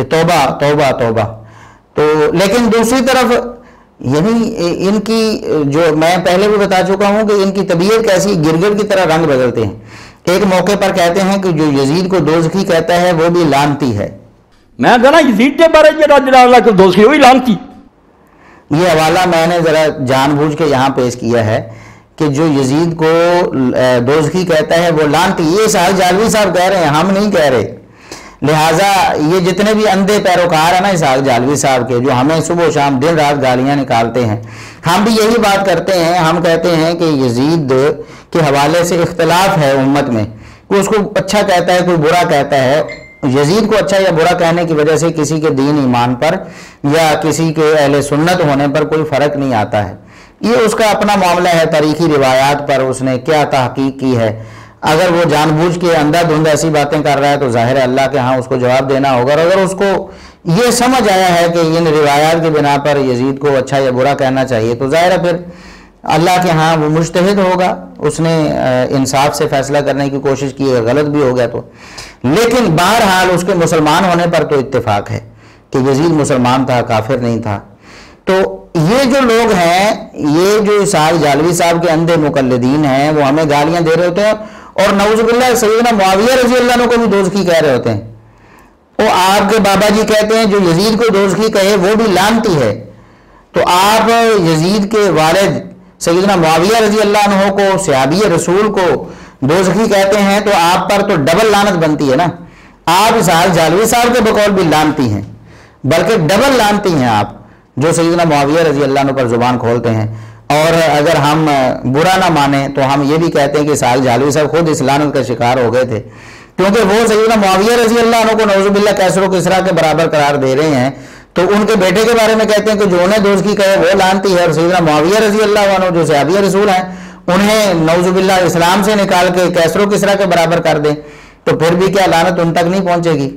[SPEAKER 1] کہ توبہ توبہ توبہ. تو لیکن دوسری طرف یعنی ان کی جو میں پہلے بھی بتا چکا ہوں کہ ان کی طبیعت کیسی گرگٹ کی طرح رنگ بدلتے ہیں. ایک موقع پر کہتے ہیں کہ جو یزید کو دوزخی کہتا ہے وہ بھی لعنتی ہے.
[SPEAKER 4] میں کہنا یزید کے بارے میں اللہ کو دوزخی ہوئی لعنتی.
[SPEAKER 1] یہ حوالہ میں نے ذرا جان بوجھ کے یہاں پیش کیا ہے کہ جو یزید کو دوزخی کہتا ہے وہ لعنتی. یہ اسحاق جعلوی صاحب کہہ رہے ہیں, ہم نہیں کہہ رہے. لہٰذا یہ جتنے بھی اندھے پیروکار ہیں نا اسحاق جعلوی صاحب کے, جو ہمیں صبح و شام دن رات گالیاں نکالتے ہیں, ہم بھی یہی بات کرتے ہیں. ہم کہتے ہیں کہ یزید کے حوالے سے اختلاف ہے امت میں, کوئی اس کو اچھا کہتا ہے کوئی برا کہتا ہے. یزید کو اچھا یا برا کہنے کی وجہ سے کسی کے دین ایمان پر یا کسی کے اہل سنت ہونے پر کوئی فرق نہیں آتا ہے. یہ اس کا اپنا معاملہ ہے, تاریخی روایات پر اس نے کیا تحقیق کی ہے. اگر وہ جان بوجھ کے اندھا دھند ایسی باتیں کر رہا ہے تو ظاہر ہے اللہ کے ہاں اس کو جواب دینا ہوگا. اور اگر اس کو یہ سمجھ آیا ہے کہ ان روایات کی بنا پر یزید کو اچھا یا برا کہنا چاہیے تو ظاہر ہے پھر اللہ کے ہاں وہ مجتہد ہوگا, اس نے انصاف سے فیصلہ کرنے کی کوشش کی ہے, غلط بھی ہو گیا تو. لیکن بہرحال اس کے مسلمان ہونے پر تو اتفاق ہے کہ یزید مسلمان تھا, کافر نہیں تھا. تو یہ جو لوگ ہیں, یہ جو اسحاق جعلوی صاحب کے اندھے مقلدین ہیں, وہ ہمیں گالیاں دے رہے ہوتے ہیں اور نعوذ باللہ سیدنا معاویہ رضی اللہ عنہ کو بھی دوزخی کہہ رہے ہوتے ہیں. وہ آپ کے بابا جی کہتے ہیں جو یزید کو دوزخی کہے وہ بھی لعنتی ہے. تو آپ یزید کے والد سیدنا معاویہ رضی اللہ عنہ کو, صحابی رسول کو دوزخی کہتے ہیں تو آپ پر تو ڈبل لعنت بنتی ہے نا. آپ اسحاق جعلوی صاحب کے بقول بھی لعنتی ہیں, بلکہ ڈبل لعنتی ہیں آپ جو سیدنا معاویہ رضی اللہ عنہ پر زبان کھولتے ہیں. اور اگر ہم برا نہ مانیں تو ہم یہ بھی کہتے ہیں کہ اسحاق جعلوی صاحب خود اس لعنت کا شکار ہو گئے تھے, کیونکہ وہ سیدنا معاویہ رضی اللہ عنہ کو نعوذ باللہ کیسر و کسریٰ کے برابر قرار دے رہے ہیں. تو ان کے بیٹے کے بارے میں کہتے ہیں کہ جو انہیں دوزخی کہے وہ لعنتی ہے, اور سیدنا معاویہ رضی اللہ عنہ جو صحابی رسول ہیں انہیں نعوذ باللہ اسلام سے نکال کے کیسر و کسریٰ کے برابر کر دیں تو پھر بھی کیا لعنت ان تک نہیں پہنچے گی.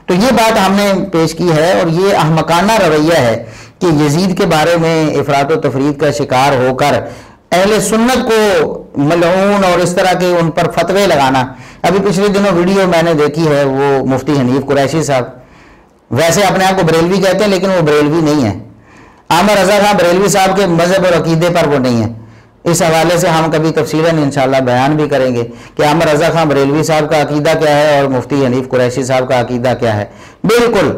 [SPEAKER 1] تو یہ بات ہم نے پیش کی ہے, اور یہ احمقانہ رویہ ہے کہ یزید کے بارے میں افراط و تفرید کا شکار ہو کر اہل سنت کو ملعون اور اس طرح کے ان پر فتوے لگانا. ابھی پچھلے دنوں ویڈیو میں نے دیکھی ہے, وہ مفتی حنیف قریشی صاحب ویسے اپنے آپ کو بریلوی کہتے ہیں لیکن وہ بریلوی نہیں ہے. عامر رضا خان بریلوی صاحب کے مذہب اور عقیدے پر وہ نہیں ہے. اس حوالے سے ہم کبھی تفصیلاً انشاءاللہ بیان بھی کریں گے کہ عامر رضا خان بریلوی صاحب کا عقیدہ کیا ہے اور مفتی حنیف قریشی صاحب کا عقیدہ کیا ہے. بالکل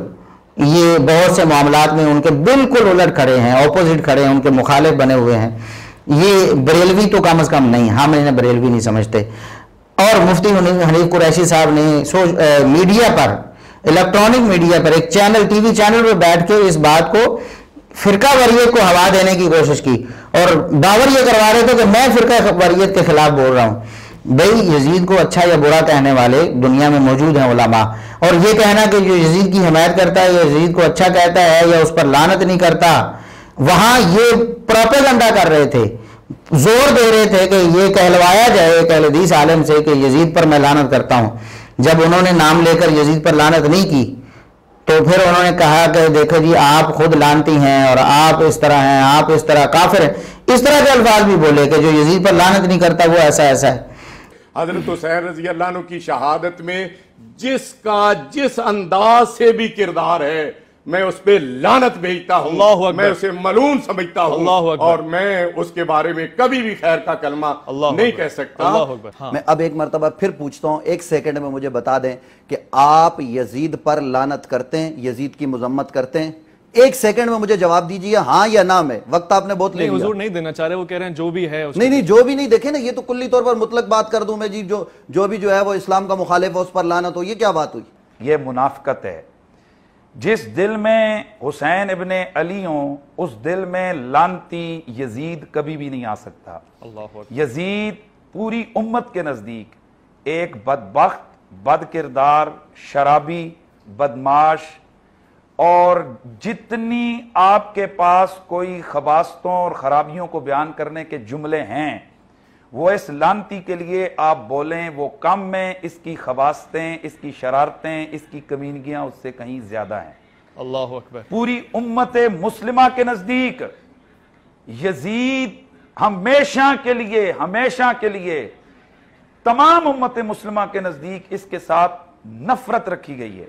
[SPEAKER 1] یہ بہت سے معاملات میں ان کے بالکل الٹ کھڑے ہیں, اپوزٹ کھڑے ہیں, ان کے مخالف بنے ہوئے ہیں. یہ بریلوی تو کم از کم نہیں, ہم انہیں بریلوی نہیں سمجھتے. اور مفتی حنیف قریشی صاحب نے میڈیا پر, الیکٹرانک میڈیا پر, ایک چینل ٹی وی چینل پہ بیٹھ کے اس بات کو فرقہ وریت کو ہوا دینے کی کوشش کی, اور دعویٰ یہ کروا رہے تھے کہ میں فرقہ وریت کے خلاف بول رہا ہوں. بھئی یزید کو اچھا یا برا کہنے والے دنیا میں موجود ہیں علماء, اور یہ کہنا کہ جو یزید کی حمایت کرتا ہے یا یزید کو اچھا کہتا ہے یا اس پر لعنت نہیں کرتا, وہاں یہ پروپیگنڈا کر رہے تھے, زور دے رہے تھے کہ یہ کہلوایا جائے ایک اہل حدیث عالم سے کہ یزید پر میں لعنت کرتا ہوں. جب انہوں نے نام لے کر یزید پر لعنت نہیں کی تو پھر انہوں نے کہا کہ دیکھو جی آپ خود لعنتی ہیں اور آپ اس طرح ہیں, آپ اس طرح کافر ہیں. اس طرح کے الفاظ بھی بولے کہ جو یزید پر لعنت نہیں کرتا وہ ایسا ایسا ہے.
[SPEAKER 6] حضرت حسین رضی اللہ عنہ کی شہادت میں جس کا جس انداز سے بھی کردار ہے میں اس پہ لعنت بھیجتا ہوں, میں اسے ملعون سمجھتا ہوں, اور میں اس کے بارے میں کبھی بھی خیر کا کلمہ نہیں کہہ سکتا.
[SPEAKER 7] میں اب ایک مرتبہ پھر پوچھتا ہوں, ایک سیکنڈ میں مجھے بتا دیں کہ آپ یزید پر لعنت کرتے ہیں, یزید کی مذمت کرتے ہیں؟ ایک سیکنڈ میں مجھے جواب دیجئے ہاں یا نہ. میں وقت آپ نے بہت لے لیا.
[SPEAKER 8] حضور نہیں دینا چاہ رہے, وہ کہہ رہے ہیں جو بھی ہے
[SPEAKER 7] نہیں جو بھی نہیں. دیکھیں نا یہ تو کلی طور پر مطلق بات کر دوں میں جی, جو بھی جو ہے وہ اسلام کا مخالف ہے اس پر لعنت ہو, یہ کیا بات ہوئی؟
[SPEAKER 9] یہ منافقت ہے. جس دل میں حسین ابن علی ہوں اس دل میں لعنتی یزید کبھی بھی نہیں آ سکتا. یزید پوری امت کے نزدیک ایک بدبخت, بد کردار, شرابی, بدماش, اور جتنی آپ کے پاس کوئی خباستوں اور خرابیوں کو بیان کرنے کے جملے ہیں وہ اس لعنتی کے لیے آپ بولیں وہ کم میں, اس کی خباستیں, اس کی شرارتیں, اس کی کمینگیاں اس سے کہیں زیادہ ہیں.
[SPEAKER 8] اللہ اکبر.
[SPEAKER 9] پوری امت مسلمہ کے نزدیک یزید ہمیشہ کے لیے تمام امت مسلمہ کے نزدیک اس کے ساتھ نفرت رکھی گئی ہے.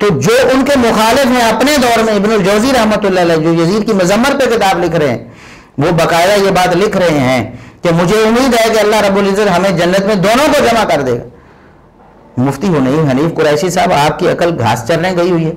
[SPEAKER 1] تو جو ان کے مخالف ہیں اپنے دور میں، ابن الجوزی رحمۃ اللہ علیہ جو یزید کی مذمت پہ کتاب لکھ رہے ہیں، وہ باقاعدہ یہ بات لکھ رہے ہیں کہ مجھے امید ہے کہ اللہ رب العزت ہمیں جنت میں دونوں کو جمع کر دے گا۔ مفتی حنیف قریشی صاحب، آپ کی عقل گھاس چرنے گئی ہوئی ہے،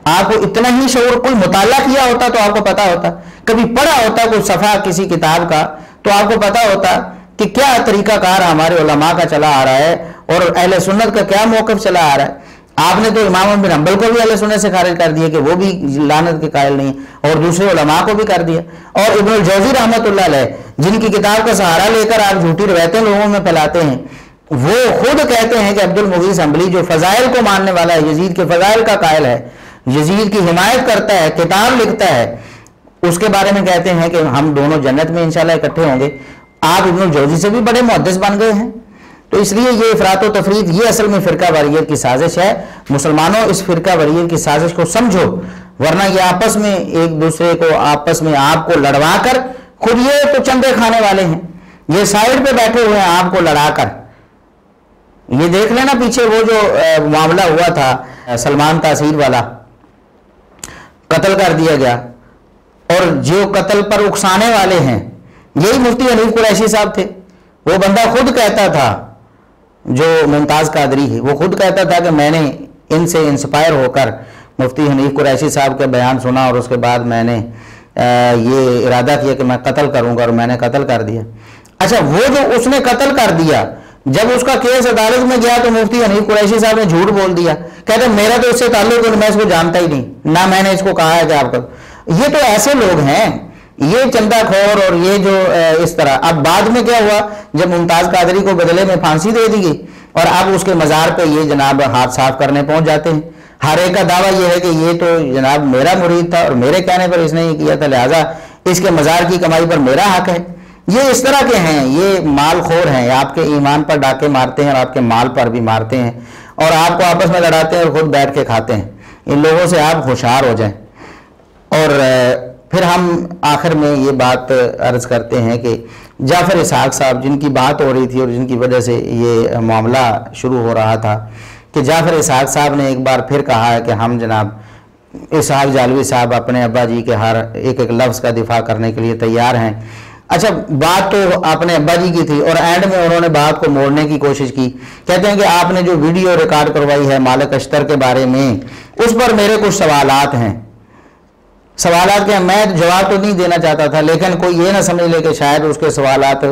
[SPEAKER 1] آپ کو اتنا ہی شعور، کوئی مطالعہ کیا ہوتا تو آپ کو پتا ہوتا، کبھی پڑھا ہوتا کوئی صفحہ کسی کتاب کا تو آپ کو پتا ہوتا کہ کیا طریقہ کار ہمارے علماء کا چلا آ رہا ہے اور اہل سنت کا کیا موقف چلا آ رہا ہے۔ آپ نے تو امام بن حنبل کو بھی اہل سنت سے خارج کر دیا کہ وہ بھی لعنت کے قائل نہیں، اور دوسرے علماء کو بھی کر دیا، اور ابن الجوزی رحمۃ اللہ علیہ جن کی کتاب کا سہارا لے کر آپ جھوٹی روایتیں لوگوں میں پھیلاتے ہیں، وہ خود کہتے ہیں کہ عبد المغیث حنبلی جو فضائل کو ماننے والا ہے، یزید کے فضائل کا قائل ہے، یزید کی حمایت کرتا ہے، کتاب لکھتا ہے، اس کے بارے میں کہتے ہیں کہ ہم دونوں جنت میں انشاءاللہ اکٹھے ہوں گے۔ آپ ابن الجوزی سے بھی بڑے محدث بن گئے ہیں، تو اس لیے یہ افراط و تفریط، یہ اصل میں فرقہ واریت کی سازش ہے۔ مسلمانوں اس فرقہ واریت کی سازش کو سمجھو، ورنہ یہ آپس میں ایک دوسرے کو، آپس میں آپ کو لڑوا کر، خود یہ تو چندے کھانے والے ہیں، یہ سائیڈ پہ بیٹھے ہوئے ہیں آپ کو لڑا کر۔ یہ دیکھ لینا پیچھے وہ جو معاملہ ہوا تھا سلمان تاثیر والا، قتل کر دیا گیا، اور جو قتل پر اکسانے والے ہیں یہی مفتی حنیف قریشی صاحب تھے۔ وہ بندہ خود کہتا تھا، جو ممتاز قادری ہے، وہ خود کہتا تھا کہ میں نے ان سے انسپائر ہو کر مفتی حنیف قریشی صاحب کے بیان سنا اور اس کے بعد میں نے یہ ارادہ کیا کہ میں قتل کروں گا، اور میں نے قتل کر دیا۔ اچھا، وہ جو اس نے قتل کر دیا، جب اس کا کیس عدالت میں گیا تو مفتی حنیف قریشی صاحب نے جھوٹ بول دیا، کہتے ہیں میرا تو اس سے تعلق ہے، میں اس کو جانتا ہی نہیں، نہ میں نے اس کو کہا ہے کہ آپ کا۔ یہ تو ایسے لوگ ہیں، یہ چندہ خور، اور یہ جو اس طرح۔ اب بعد میں کیا ہوا، جب ممتاز قادری کو بدلے میں پھانسی دے دی گئی، اور اب اس کے مزار پہ یہ جناب ہاتھ صاف کرنے پہنچ جاتے ہیں۔ ہر ایک کا دعویٰ یہ ہے کہ یہ تو جناب میرا مرید تھا اور میرے کہنے پر اس نے یہ کیا تھا، لہٰذا اس کے مزار کی کمائی پر میرا حق ہے۔ یہ اس طرح کے ہیں، یہ مال خور ہیں، آپ کے ایمان پر ڈاکے مارتے ہیں اور آپ کے مال پر بھی مارتے ہیں، اور آپ کو آپس میں لڑاتے ہیں اور خود بیٹھ کے کھاتے ہیں۔ ان لوگوں سے آپ ہوشیار ہو جائیں۔ اور پھر ہم آخر میں یہ بات عرض کرتے ہیں کہ جعفر اسحاق صاحب جن کی بات ہو رہی تھی اور جن کی وجہ سے یہ معاملہ شروع ہو رہا تھا، کہ جعفر اسحاق صاحب نے ایک بار پھر کہا ہے کہ ہم جناب اسحاق جالوی صاحب اپنے ابا جی کے ہر ایک ایک لفظ کا دفاع کرنے کے لیے تیار ہیں۔ اچھا، بات تو اپنے ابا جی کی تھی، اور اینڈ میں انہوں نے بات کو موڑنے کی کوشش کی۔ کہتے ہیں کہ آپ نے جو ویڈیو ریکارڈ کروائی ہے مالک اشتر کے بارے میں، اس پر میرے کچھ سوالات ہیں۔ سوالات کے میں جواب تو نہیں دینا چاہتا تھا، لیکن کوئی یہ نہ سمجھ لے کہ شاید اس کے سوالات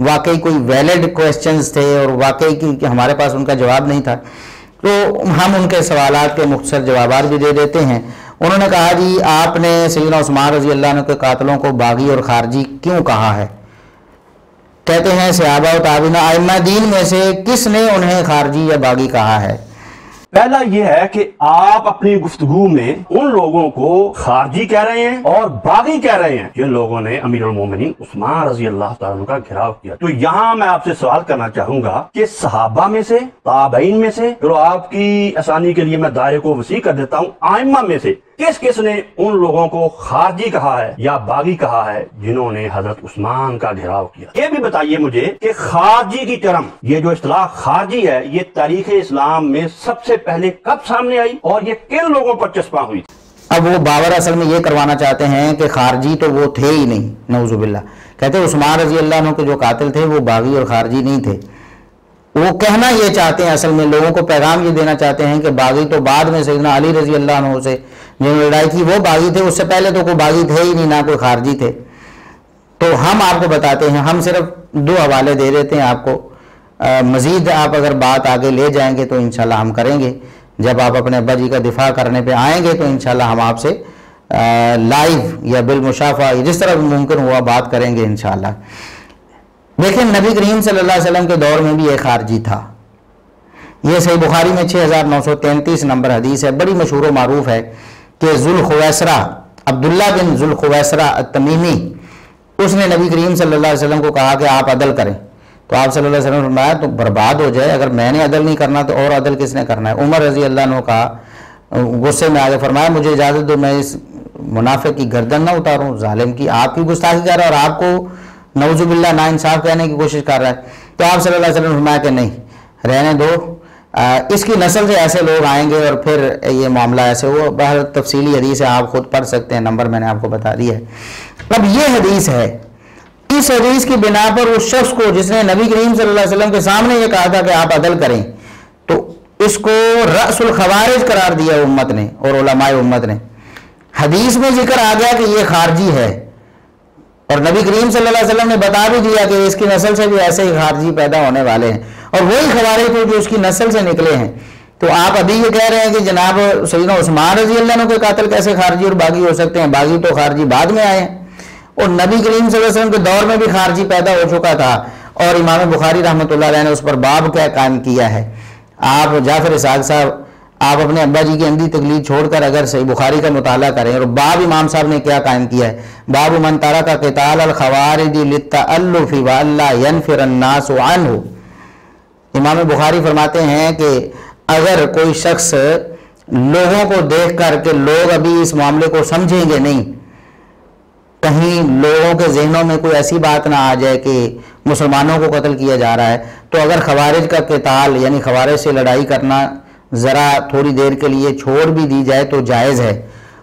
[SPEAKER 1] واقعی کوئی ویلڈ کویسچنز تھے اور واقعی کہ ہمارے پاس ان کا جواب نہیں تھا، تو ہم ان کے سوالات کے مختصر جوابات بھی دے دیتے ہیں۔ انہوں نے کہا جی آپ نے سیدنا عثمان رضی اللہ عنہ کے قاتلوں کو باغی اور خارجی کیوں کہا ہے؟ کہتے ہیں صحابہ و تابعین ائمہ دین میں سے کس نے انہیں خارجی یا باغی کہا ہے؟
[SPEAKER 10] پہلا یہ ہے کہ آپ اپنی گفتگو میں ان لوگوں کو خارجی کہہ رہے ہیں اور باغی کہہ رہے ہیں جن لوگوں نے امیر المومنین عثمان رضی اللہ تعالیٰ عنہ کا گھیراؤ کیا۔ تو یہاں میں آپ سے سوال کرنا چاہوں گا کہ صحابہ میں سے، تابعین میں سے، چلو آپ کی آسانی کے لیے میں دائرے کو وسیع کر دیتا ہوں، ائمہ میں سے کس کس نے ان لوگوں کو خارجی کہا ہے یا باغی کہا ہے جنہوں نے حضرت عثمان کا گھیراؤ کیا؟ یہ بھی بتائیے مجھے کہ خارجی کی ٹرم، یہ جو اصطلاح خارجی ہے، یہ تاریخ اسلام میں سب سے پہلے کب سامنے آئی اور یہ کن لوگوں پر چسپاں ہوئی؟
[SPEAKER 1] اب وہ باور اصل میں یہ کروانا چاہتے ہیں کہ خارجی تو وہ تھے ہی نہیں، نعوذ باللہ۔ کہتے ہیں عثمان رضی اللہ عنہ کے جو قاتل تھے وہ باغی اور خارجی نہیں تھے۔ وہ کہنا یہ چاہتے ہیں، اصل میں لوگوں کو پیغام یہ دینا چاہتے ہیں کہ باغی تو بعد میں سیدنا علی رضی اللہ عنہ سے جنہوں نے لڑائی کی وہ باغی تھے، اس سے پہلے تو کوئی باغی تھے ہی نہیں، نہ کوئی خارجی تھے۔ تو ہم آپ کو بتاتے ہیں، ہم صرف دو حوالے دے دیتے ہیں آپ کو، مزید آپ اگر بات آگے لے جائیں گے تو انشاءاللہ ہم کریں گے۔ جب آپ اپنے ابا جی کا دفاع کرنے پہ آئیں گے تو انشاءاللہ ہم آپ سے لائیو یا بالمشافہ جس طرح ممکن ہوا بات کریں گے انشاءاللہ۔ دیکھیں نبی کریم صلی اللہ علیہ وسلم کے دور میں بھی ایک خارجی تھا۔ یہ صحیح بخاری میں 6933 نمبر حدیث ہے، بڑی مشہور و معروف ہے کہ ذوالخویسرہ، عبداللہ بن ذوالخویسرہ التمیمی، اس نے نبی کریم صلی اللہ علیہ وسلم کو کہا کہ آپ عدل کریں، تو آپ صلی اللہ علیہ وسلم نے فرمایا تو برباد ہو جائے، اگر میں نے عدل نہیں کرنا تو اور عدل کس نے کرنا ہے؟ عمر رضی اللہ عنہ کا غصے میں آگے فرمایا مجھے اجازت دو میں اس منافق کی گردن نہ اتاروں، ظالم کی آپ کی گستاخی کر رہا ہے اور آپ کو نعوذ باللہ نا انصاف کہنے کی کوشش کر رہا ہے۔ تو آپ صلی اللہ علیہ وسلم نے فرمایا کہ نہیں، رہنے دو، اس کی نسل سے ایسے لوگ آئیں گے اور پھر یہ معاملہ ایسے ہوا. بہر تفصیلی حدیث ہے، آپ خود پڑھ سکتے ہیں، نمبر میں نے آپ کو بتا دیا ہے. اب یہ حدیث ہے، اس حدیث کی بنا پر اس شخص کو جس نے نبی کریم صلی اللہ علیہ وسلم کے سامنے یہ کہا تھا کہ آپ عدل کریں، تو اس کو رأس الخوارج قرار دیا امت نے اور علماء امت نے. حدیث میں ذکر آ گیا کہ یہ خارجی ہے، اور نبی کریم صلی اللہ علیہ وسلم نے بتا بھی دیا کہ اس کی نسل سے بھی ایسے ہی خارجی پیدا ہونے والے ہیں، اور وہی خوارج تھے جو اس کی نسل سے نکلے ہیں. تو آپ ابھی یہ کہہ رہے ہیں کہ جناب سیدنا عثمان رضی اللہ عنہ کے قاتل کیسے خارجی اور باغی ہو سکتے ہیں؟ باغی تو خارجی بعد میں آئے ہیں، اور نبی کریم صلی اللہ علیہ وسلم کے دور میں بھی خارجی پیدا ہو چکا تھا، اور امام بخاری رحمۃ اللہ علیہ نے اس پر باب کیا قائم کیا ہے. آپ جعفر اسحاق صاحب، آپ اپنے ابا جی کی اندھی تقلید چھوڑ کر اگر صحیح بخاری کا مطالعہ کریں، اور باب امام صاحب نے کیا قائم کیا ہے، باب من ترک قتال الخوارج للتألف والا ينفر الناس عنہ. امام بخاری فرماتے ہیں کہ اگر کوئی شخص لوگوں کو دیکھ کر کہ لوگ ابھی اس معاملے کو سمجھیں گے نہیں، کہیں لوگوں کے ذہنوں میں کوئی ایسی بات نہ آ جائے کہ مسلمانوں کو قتل کیا جا رہا ہے، تو اگر خوارج کا قتال یعنی خوارج سے لڑائی کرنا ذرا تھوڑی دیر کے لیے چھوڑ بھی دی جائے تو جائز ہے.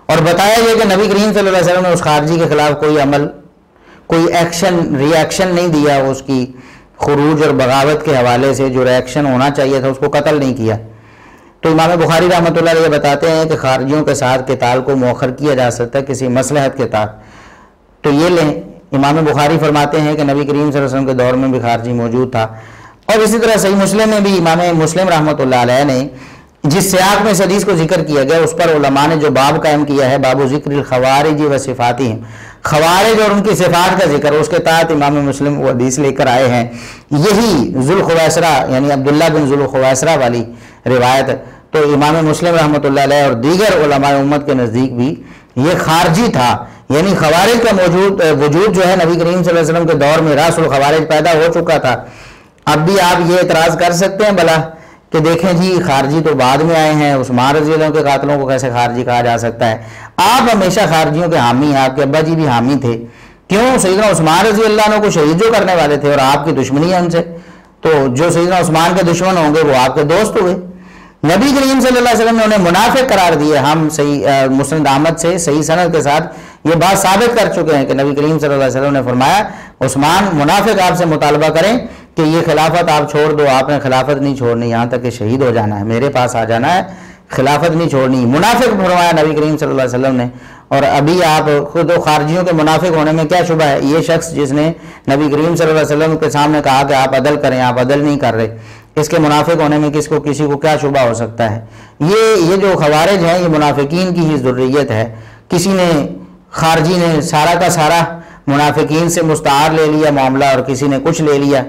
[SPEAKER 1] اور بتایا یہ کہ نبی کریم صلی اللہ علیہ وسلم نے اس خارجی کے خلاف کوئی عمل، کوئی ایکشن، ری ایکشن نہیں دیا، اس کی خروج اور بغاوت کے حوالے سے جو ری ایکشن ہونا چاہیے تھا اس کو قتل نہیں کیا. تو امام بخاری رحمۃ اللہ علیہ بتاتے ہیں کہ خارجیوں کے ساتھ قتال کو مؤخر کیا جا سکتا ہے کسی مصلحت کے تحت. تو یہ لیں، امام بخاری فرماتے ہیں کہ نبی کریم صلی اللہ علیہ وسلم کے دور میں بھی خارجی موجود تھا. اور اسی طرح صحیح مسلم میں بھی امام مسلم رحمۃ اللہ علیہ نے جس سیاق میں اس حدیث کو ذکر کیا گیا اس پر علماء نے جو باب قائم کیا ہے، باب ذکر الخوارج و صفاتہم، خوارج اور ان کی صفات کا ذکر، اس کے تحت امام مسلم وہ حدیث لے کر آئے ہیں. یہی ذوالخویسرہ یعنی عبداللہ بن ذوالخویسرہ والی روایت. تو امام مسلم رحمۃ اللہ علیہ اور دیگر علماء امت کے نزدیک بھی یہ خارجی تھا، یعنی خوارج کا وجود جو ہے نبی کریم صلی اللہ علیہ وسلم کے دور میں راس الخوارج پیدا ہو چکا تھا. اب بھی آپ یہ اعتراض کر سکتے ہیں بھلا کہ دیکھیں جی خارجی تو بعد میں آئے ہیں، عثمان رضی اللہ عنہ کے قاتلوں کو کیسے خارجی کہا جا سکتا ہے؟ آپ ہمیشہ خارجیوں کے حامی ہیں، آپ کے ابا جی بھی حامی تھے. کیوں؟ سیدنا عثمان رضی اللہ عنہ کو شہید جو کرنے والے تھے اور آپ کی دشمنی ہے ان سے، تو جو سیدنا عثمان کے دشمن ہوں گے وہ آپ کے دوست ہوئے. نبی کریم صلی اللہ علیہ وسلم نے انہیں منافق قرار دیے. ہم صحیح مسند احمد سے صحیح سند کے ساتھ یہ بات ثابت کر چکے ہیں کہ نبی کریم صلی اللہ علیہ وسلم نے فرمایا عثمان منافق آپ سے مطالبہ کریں کہ یہ خلافت آپ چھوڑ دو، آپ نے خلافت نہیں چھوڑنی، یہاں تک کہ شہید ہو جانا ہے، میرے پاس آ جانا ہے، خلافت نہیں چھوڑنی. منافق فرمایا نبی کریم صلی اللہ علیہ وسلم نے. اور ابھی آپ خود خارجیوں کے منافق ہونے میں کیا شبہ ہے؟ یہ شخص جس نے نبی کریم صلی اللہ علیہ وسلم کے سامنے کہا کہ آپ عدل کریں، آپ عدل نہیں کر رہے، اس کے منافق ہونے میں کسی کو کیا شبہ ہو سکتا ہے؟ یہ جو خوارج ہیں یہ منافقین کی ہی ذریت ہے. کسی نے خارجی نے سارا کا سارا منافقین سے مستعار لے لیا معاملہ اور کسی نے کچھ لے لیا.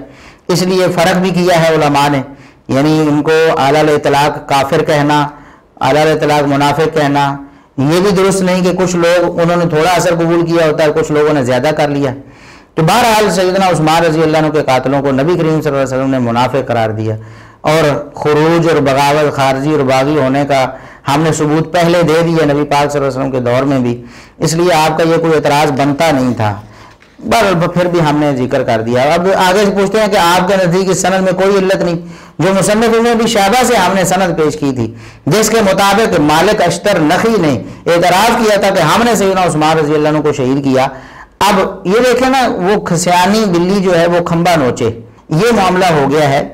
[SPEAKER 1] اس لیے فرق بھی کیا ہے علماء نے، یعنی ان کو اعلی الاطلاق کافر کہنا، اعلی الاطلاق منافق کہنا، یہ بھی درست نہیں کہ کچھ لوگ انہوں نے تھوڑا اثر قبول کیا ہوتا ہے، کچھ لوگوں نے زیادہ کر لیا. تو بہرحال سیدنا عثمان رضی اللہ عنہ کے قاتلوں کو نبی کریم صلی اللہ علیہ وسلم نے منافق قرار دیا، اور خروج اور بغاوت، خارجی اور باغی ہونے کا ہم نے ثبوت پہلے دے دیا نبی پاک صلی اللہ علیہ وسلم کے دور میں بھی، اس لیے آپ کا یہ کوئی اعتراض بنتا نہیں تھا. پھر بھی ہم نے ذکر کر دیا. اب آگے سے پوچھتے ہیں کہ آپ کے نزدیک اس سند میں کوئی علت نہیں، جو مصنف ابن ابی شیبہ سے ہم نے سند پیش کی تھی جس کے مطابق مالک اشتر نخعی نے اعتراض کیا تھا کہ ہم نے سیدنا عثمان رضی اللہ عنہ کو شہید کیا. اب یہ دیکھیں نا، وہ خسیانی بلی جو ہے وہ کھمبا نوچے، یہ معاملہ ہو گیا ہے.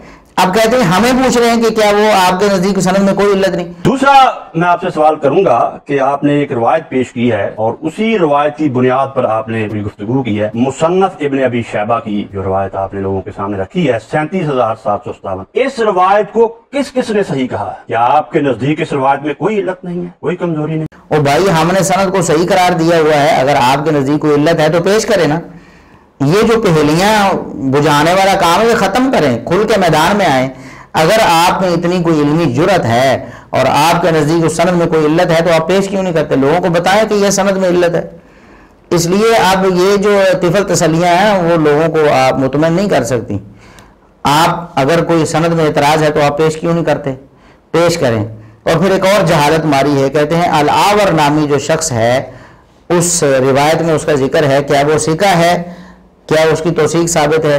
[SPEAKER 1] اب کہتے ہیں ہمیں پوچھ رہے ہیں کہ کیا وہ آپ کے نزدیک سند میں کوئی علت نہیں.
[SPEAKER 10] دوسرا میں آپ سے سوال کروں گا کہ آپ نے ایک روایت پیش کی ہے اور اسی روایت کی بنیاد پر آپ نے گفتگو کی ہے، مصنف ابن ابی شیبہ کی جو روایت آپ نے لوگوں کے سامنے رکھی ہے 37,757. اس روایت کو کس کس نے صحیح کہا ہے؟ کیا آپ کے نزدیک اس روایت میں کوئی علت نہیں ہے، کوئی کمزوری نہیں؟
[SPEAKER 1] اور بھائی ہم نے سند کو صحیح قرار دیا ہوا ہے، اگر آپ کے نزدیک کوئی علت ہے تو پیش کریں نا. یہ جو پہلیاں بجھانے والا کام ہے یہ ختم کریں، کھل کے میدان میں آئیں. اگر آپ میں اتنی کوئی علمی جرت ہے اور آپ کے نزدیک اس سند میں کوئی علت ہے تو آپ پیش کیوں نہیں کرتے؟ لوگوں کو بتائیں کہ یہ سند میں علت ہے. اس لیے اب یہ جو طفل تسلیاں ہیں وہ لوگوں کو آپ مطمئن نہیں کر سکتی. آپ اگر کوئی سند میں اعتراض ہے تو آپ پیش کیوں نہیں کرتے؟ پیش کریں. اور پھر ایک اور جہالت ماری ہے، کہتے ہیں الاور نامی جو شخص ہے اس روایت میں اس کا ذکر ہے، کیا وہ ثقہ ہے؟ کیا اس کی توثیق ثابت ہے؟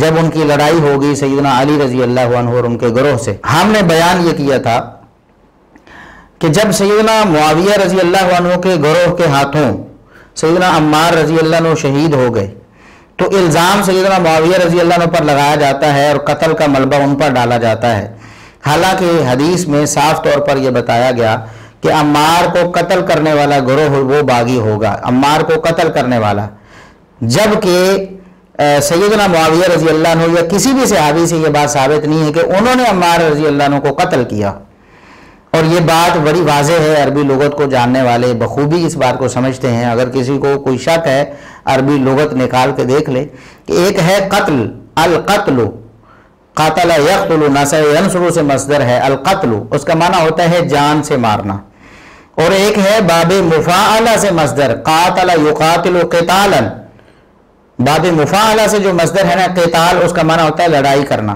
[SPEAKER 1] جب ان کی لڑائی ہوگی سیدنا علی رضی اللہ عنہ اور ان کے گروہ سے. ہم نے بیان یہ کیا تھا کہ جب سیدنا معاویہ رضی اللہ عنہ کے گروہ کے ہاتھوں سیدنا عمار رضی اللہ عنہ شہید ہو گئے تو الزام سیدنا معاویہ رضی اللہ عنہ پر لگایا جاتا ہے اور قتل کا ملبہ ان پر ڈالا جاتا ہے. حالانکہ حدیث میں صاف طور پر یہ بتایا گیا کہ عمار کو قتل کرنے والا گروہ وہ باغی ہوگا، عمار کو قتل کرنے والا. جبکہ سیدنا معاویہ رضی اللہ عنہ یا کسی بھی صحابی سے یہ بات ثابت نہیں ہے کہ انہوں نے عمار رضی اللہ عنہ کو قتل کیا. اور یہ بات بڑی واضح ہے، عربی لغت کو جاننے والے بخوبی اس بات کو سمجھتے ہیں. اگر کسی کو کوئی شک ہے عربی لغت نکال کے دیکھ لے کہ ایک ہے قتل، القتل، قاتل یقتل، نصر ینصر سے مصدر ہے القتل، اس کا معنی ہوتا ہے جان سے مارنا. اور ایک ہے باب مفاعلہ سے مصدر قاتل یقاتل قتالا، باب مفاعلہ سے جو مصدر ہے نا قتال، اس کا معنی ہوتا ہے لڑائی کرنا،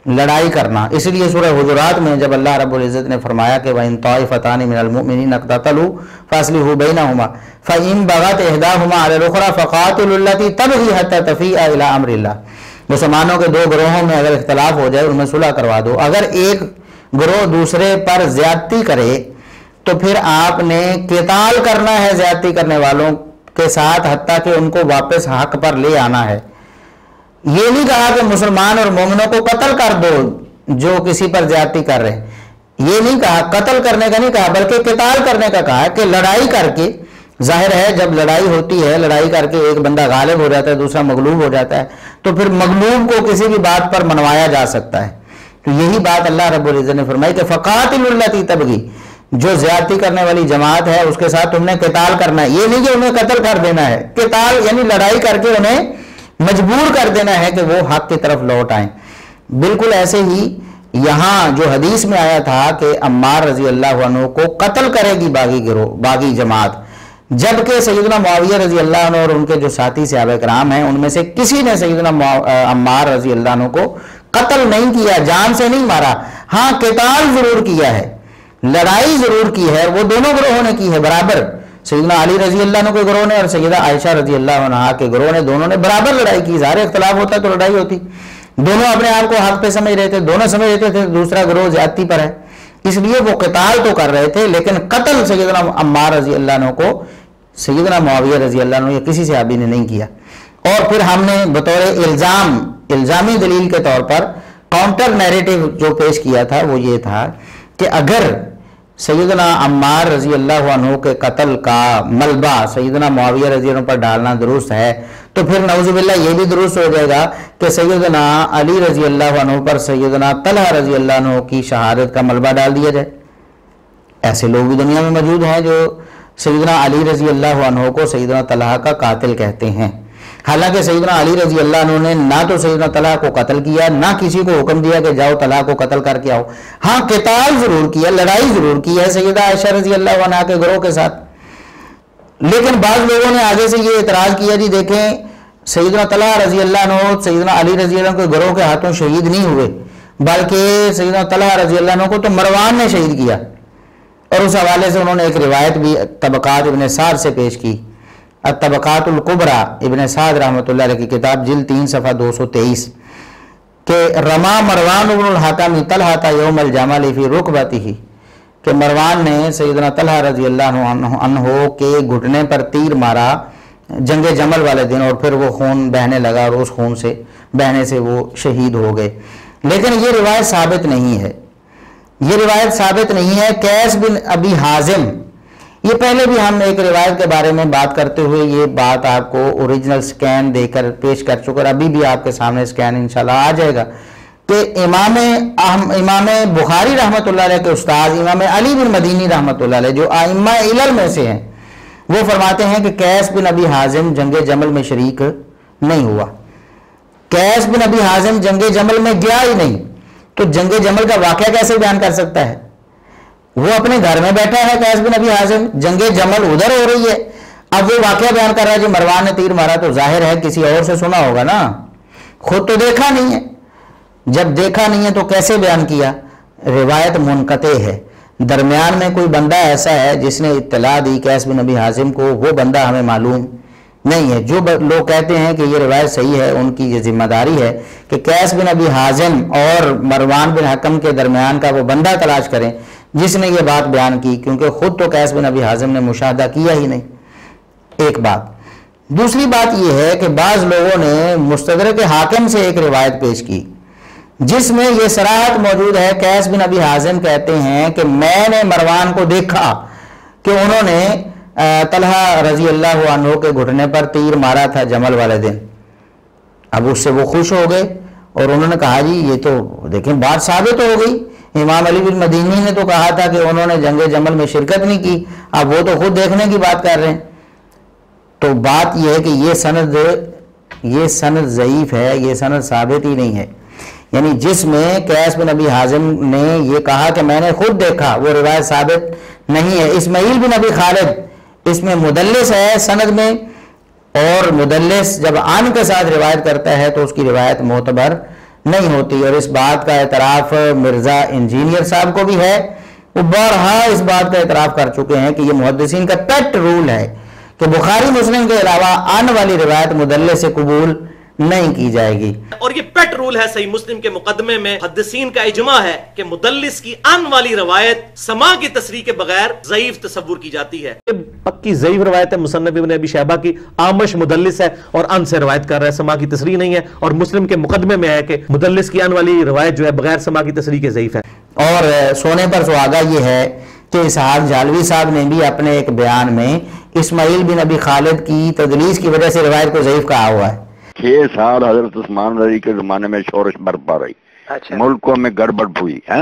[SPEAKER 1] لڑائی کرنا. اس لیے سورہ حجرات میں جب اللہ رب العزت نے فرمایا کہ وَإِن طَائِفَتَانِ مِنَ الْمُؤْمِنِينَ اقْتَتَلُوا فَأَصْلِحُوا بَيْنَهُمَا فَإِن بَغَتْ إِحْدَاهُمَا عَلَى الْأُخْرَى فَقَاتِلُوا الَّتِي تَبْغِي حَتَّى تَفِيءَ إِلَى أَمْرِ اللَّهِ. مسلمانوں کے دو گروہوں میں اگر اختلاف ہو جائے ان میں صلح کروا دو. اگر ایک گروہ دوسرے پر زیادتی کرے تو پھر آپ نے قتال کرنا ہے زیادتی کرنے والوں کے ساتھ حتیٰ کہ ان کو واپس حق پر لے آنا ہے. یہ نہیں کہا کہ مسلمان اور مومنوں کو قتل کر دو جو کسی پر زیادتی کر رہے ہیں، یہ نہیں کہا، قتل کرنے کا نہیں کہا، بلکہ قتال کرنے کا کہا کہ لڑائی کر کے. ظاہر ہے جب لڑائی ہوتی ہے، لڑائی کر کے ایک بندہ غالب ہو جاتا ہے دوسرا مغلوب ہو جاتا ہے تو پھر مغلوب کو کسی بھی بات پر منوایا جا سکتا ہے. تو یہی بات اللہ رب العزت نے فرمائی کہ فقاتلوا التی تبغی، جو زیادتی کرنے والی جماعت ہے اس کے ساتھ تم نے قتال کرنا ہے. یہ نہیں کہ انہیں قتل کر دینا ہے، قتال یعنی لڑائی کر کے انہیں مجبور کر دینا ہے کہ وہ حق کی طرف لوٹ آئیں. بالکل ایسے ہی یہاں جو حدیث میں آیا تھا کہ عمار رضی اللہ عنہ کو قتل کرے گی باغی گروہ، باغی جماعت، جبکہ سیدنا معاویہ رضی اللہ عنہ اور ان کے جو ساتھی صحابہ کرام ہیں ان میں سے کسی نے سیدنا عمار رضی اللہ عنہ کو قتل نہیں کیا، جان سے نہیں مارا. ہاں قتال ضرور کیا ہے، لڑائی ضرور کی ہے، وہ دونوں گروہوں نے کی ہے برابر. سیدنا علی رضی اللہ عنہ کے گروہ نے اور سیدہ عائشہ رضی اللہ عنہ کے گروہ نے، دونوں نے برابر لڑائی کی. ظاہر اختلاف ہوتا تو لڑائی ہوتی، دونوں اپنے آپ کو حق پہ سمجھ رہے تھے، دونوں سمجھ رہتے تھے دوسرا گروہ زیادتی پر ہے، اس لیے وہ قتال تو کر رہے تھے لیکن قتل سیدنا عمار رضی اللہ عنہ کو سیدنا معاویہ رضی اللہ عنہ یا کسی صحابی نے نہیں کیا. اور پھر ہم نے بطور الزامی دلیل کے طور پر کاؤنٹر نیریٹو جو پیش کیا تھا وہ یہ تھا کہ اگر سیدنا عمار رضی اللہ عنہ کے قتل کا ملبہ سیدنا معاویہ رضی اللہ عنہ پر ڈالنا درست ہے تو پھر نعوذ باللہ یہ بھی درست ہو جائے گا کہ سیدنا علی رضی اللہ عنہ پر سیدنا طلحہ رضی اللہ عنہ کی شہادت کا ملبہ ڈال دیا جائے. ایسے لوگ بھی دنیا میں موجود ہیں جو سیدنا علی رضی اللہ عنہ کو سیدنا طلحہ کا قاتل کہتے ہیں. حالانکہ سیدنا علی رضی اللہ عنہ نے نہ تو سیدنا طلحہ کو قتل کیا، نہ کسی کو حکم دیا کہ جاؤ طلحہ کو قتل کر کے آؤ. ہاں قتال ضرور کیا، لڑائی ضرور کی ہے سیدہ عائشہ رضی اللہ عنہ کے گروہ کے ساتھ. لیکن بعض لوگوں نے آگے سے یہ اعتراض کیا جی دیکھیں سیدنا طلحہ رضی اللہ عنہ سیدنا علی رضی اللہ عنہ کے گروہ کے ہاتھوں شہید نہیں ہوئے بلکہ سیدنا طلحہ رضی اللہ عنہ کو تو مروان نے شہید کیا. اور اس حوالے سے انہوں نے ایک روایت بھی طبقات ابن سعد سے پیش کی، الطبقات الکبریٰ ابن سعد رحمۃ اللہ علیہ کی کتاب جلد 3 صفحہ 223 کہ رما مروان بن الحکم طلحہ یوم الجمل فی رکبتہ، کہ مروان نے سیدنا طلحہ رضی اللہ عنہ کے گھٹنے پر تیر مارا جنگ جمل والے دن اور پھر وہ خون بہنے لگا اور اس خون سے بہنے سے وہ شہید ہو گئے. لیکن یہ روایت ثابت نہیں ہے، یہ روایت ثابت نہیں ہے. قیس بن ابی حازم، یہ پہلے بھی ہم ایک روایت کے بارے میں بات کرتے ہوئے یہ بات آپ کو اوریجنل سکین دے کر پیش کر چکے، ابھی بھی آپ کے سامنے سکین انشاءاللہ آ جائے گا کہ امام بخاری رحمۃ اللہ علیہ کے استاد امام علی بن مدینی رحمۃ اللہ علیہ جو ائمہ علل میں سے ہیں وہ فرماتے ہیں کہ قیس بن ابی حازم جنگ جمل میں شریک نہیں ہوا. قیس بن ابی حازم جنگ جمل میں گیا ہی نہیں تو جنگ جمل کا واقعہ کیسے بیان کر سکتا ہے؟ وہ اپنے گھر میں بیٹھا ہے قیس بن ابی حازم، جنگ جمل ادھر ہو رہی ہے، اب وہ واقعہ بیان کر رہا ہے جو مروان نے تیر مارا، تو ظاہر ہے کسی اور سے سنا ہوگا نا، خود تو دیکھا نہیں ہے. جب دیکھا نہیں ہے تو کیسے بیان کیا؟ روایت منقطع ہے، درمیان میں کوئی بندہ ایسا ہے جس نے اطلاع دی قیس بن ابی حازم کو، وہ بندہ ہمیں معلوم نہیں ہے. جو لوگ کہتے ہیں کہ یہ روایت صحیح ہے ان کی یہ ذمہ داری ہے کہ قیس بن ابی حازم اور مروان بن حکم کے درمیان کا وہ بندہ تلاش کریں جس نے یہ بات بیان کی، کیونکہ خود تو قیس بن ابی حازم نے مشاہدہ کیا ہی نہیں. ایک بات. دوسری بات یہ ہے کہ بعض لوگوں نے مستدرک حاکم سے ایک روایت پیش کی جس میں یہ صراحت موجود ہے. قیس بن ابی حازم کہتے ہیں کہ میں نے مروان کو دیکھا کہ انہوں نے طلحہ رضی اللہ عنہ کے گھٹنے پر تیر مارا تھا جمل والے دن. اب اس سے وہ خوش ہو گئے اور انہوں نے کہا جی یہ تو دیکھیں بات ثابت ہو گئی. امام علی بن مدینی نے تو کہا تھا کہ انہوں نے جنگ جمل میں شرکت نہیں کی، اب وہ تو خود دیکھنے کی بات کر رہے ہیں. تو بات یہ ہے کہ یہ سند ضعیف ہے، یہ سند ثابت ہی نہیں ہے. یعنی جس میں قیس بن ابی حازم نے یہ کہا کہ میں نے خود دیکھا، وہ روایت ثابت نہیں ہے. اسماعیل بن ابی خالد اس میں مدلس ہے سند میں، اور مدلس جب عن کے ساتھ روایت کرتا ہے تو اس کی روایت معتبر نہیں ہوتی. اور اس بات کا اعتراف مرزا انجینئر صاحب کو بھی ہے. وہ بارہا اس بات کا اعتراف کر چکے ہیں کہ یہ محدثین کا پیٹ رول ہے کہ بخاری مسلم کے علاوہ عن والی روایت مدلس سے قبول نہیں کی جائے گی.
[SPEAKER 11] اور یہ پیٹ رول ہے صحیح مسلم کے مقدمے میں محدثین کا اجماع ہے کہ مدلس کی عن والی روایت سما کی تصریح کے بغیر ضعیف تصور کی جاتی ہے.
[SPEAKER 12] پکی ضعیف روایت ہے مصنف ابن ابی شیبہ کی. آمش مدلس ہے اور عن سے روایت کر رہا ہے، سما کی تصریح نہیں ہے. اور مسلم کے مقدمے میں ہے کہ مدلس کی عن والی روایت جو ہے بغیر سما کی تصریح کے ضعیف ہے.
[SPEAKER 1] اور سونے پر سہاگا یہ ہے کہ اسحاق جالوی صاحب نے بھی اپنے ایک بیان میں اسماعیل بن ابی خالد کی تدلیس کی وجہ سے روایت کو ضعیف کہا ہوا ہے.
[SPEAKER 2] 6 سال حضرت عثمان رضی کے زمانے میں شورش برپا رہی، ملکوں میں گڑبڑ ہوئی ہے،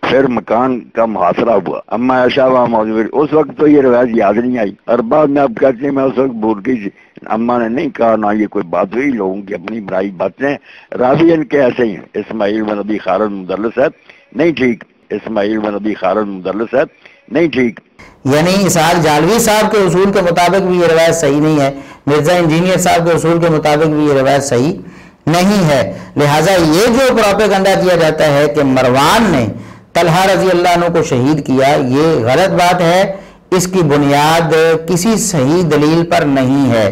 [SPEAKER 2] پھر مکان کا محاصرہ ہوا. اما عائشہ وہاں موجود، اس وقت تو یہ روایت یاد نہیں آئی، اور بعد میں اب کہتے ہیں میں اس وقت بھول گئی. اما نے نہیں کہا، نہ یہ کوئی بات ہوئی، لوگوں کی اپنی برائی باتیں. راوی ان کے ایسے ہی ہیں. اسماعیل بن ابی خالد مدلس ہے، نہیں ٹھیک. اسماعیل بن ابی خالد مدلس ہے، نہیں ٹھیک.
[SPEAKER 1] یعنی اسحاق جالوی صاحب کے اصول کے مطابق بھی یہ روایت صحیح نہیں ہے، مرزا انجینئر صاحب کے اصول کے مطابق بھی یہ روایت صحیح نہیں ہے. لہٰذا یہ جو پروپیگنڈا کیا جاتا ہے کہ مروان نے طلحہ رضی اللہ عنہ کو شہید کیا، یہ غلط بات ہے. اس کی بنیاد کسی صحیح دلیل پر نہیں ہے.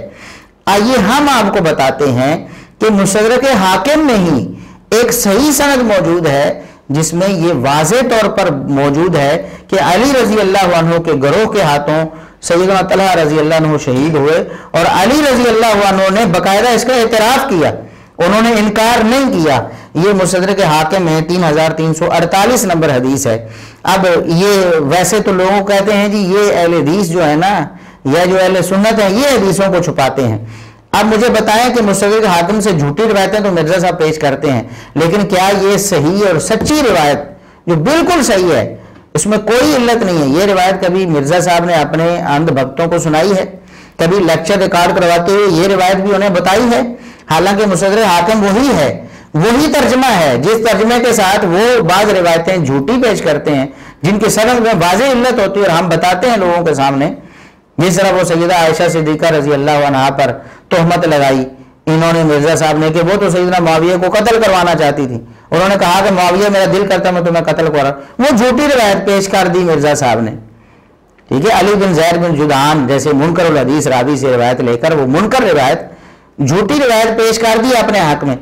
[SPEAKER 1] آئیے ہم آپ کو بتاتے ہیں کہ مستدرک حاکم میں ہی ایک صحیح سند موجود ہے جس میں یہ واضح طور پر موجود ہے کہ علی رضی اللہ عنہ کے گروہ کے ہاتھوں سیدنا طلحہ رضی اللہ عنہ شہید ہوئے، اور علی رضی اللہ عنہ نے باقاعدہ اس کا اعتراف کیا، انہوں نے انکار نہیں کیا. یہ مستدرک حاکم ہے، 3348 نمبر حدیث ہے. اب یہ ویسے تو لوگوں کہتے ہیں جی یہ اہل حدیث جو ہے نا، یا جو اہل سنت ہیں یہ حدیثوں کو چھپاتے ہیں. اب مجھے بتائیں کہ مستدرک حاکم سے جھوٹی روایتیں تو مرزا صاحب پیش کرتے ہیں، لیکن کیا یہ صحیح اور سچی روایت جو بالکل صحیح ہے، اس میں کوئی علت نہیں ہے، یہ روایت کبھی مرزا صاحب نے اپنے اندھ بھکتوں کو سنائی ہے؟ کبھی لیکچر ریکارڈ کرواتے ہوئے یہ روایت بھی انہیں بتائی ہے؟ حالانکہ مستدرک حاکم وہی ہے، وہی ترجمہ ہے جس ترجمے کے ساتھ وہ بعض روایتیں جھوٹی پیش کرتے ہیں جن کے سند میں واضح علت ہوتی ہے، اور ہم بتاتے ہیں لوگوں کے سامنے. جس طرح وہ سیدہ عائشہ صدیقہ رضی اللہ عنہا پر تہمت لگائی انہوں نے مرزا صاحب نے کہ وہ تو سیدنا معاویہ کو قتل کروانا چاہتی تھی، انہوں نے کہا کہ معاویہ میرا دل کرتا میں تمہیں قتل کروا، وہ جھوٹی روایت پیش کر دی مرزا صاحب نے. ٹھیک ہے، علی بن زید بن جدعان جیسے منکر الحدیث راوی سے روایت لے کر وہ منکر روایت، جھوٹی روایت پیش کر دی اپنے حق میں.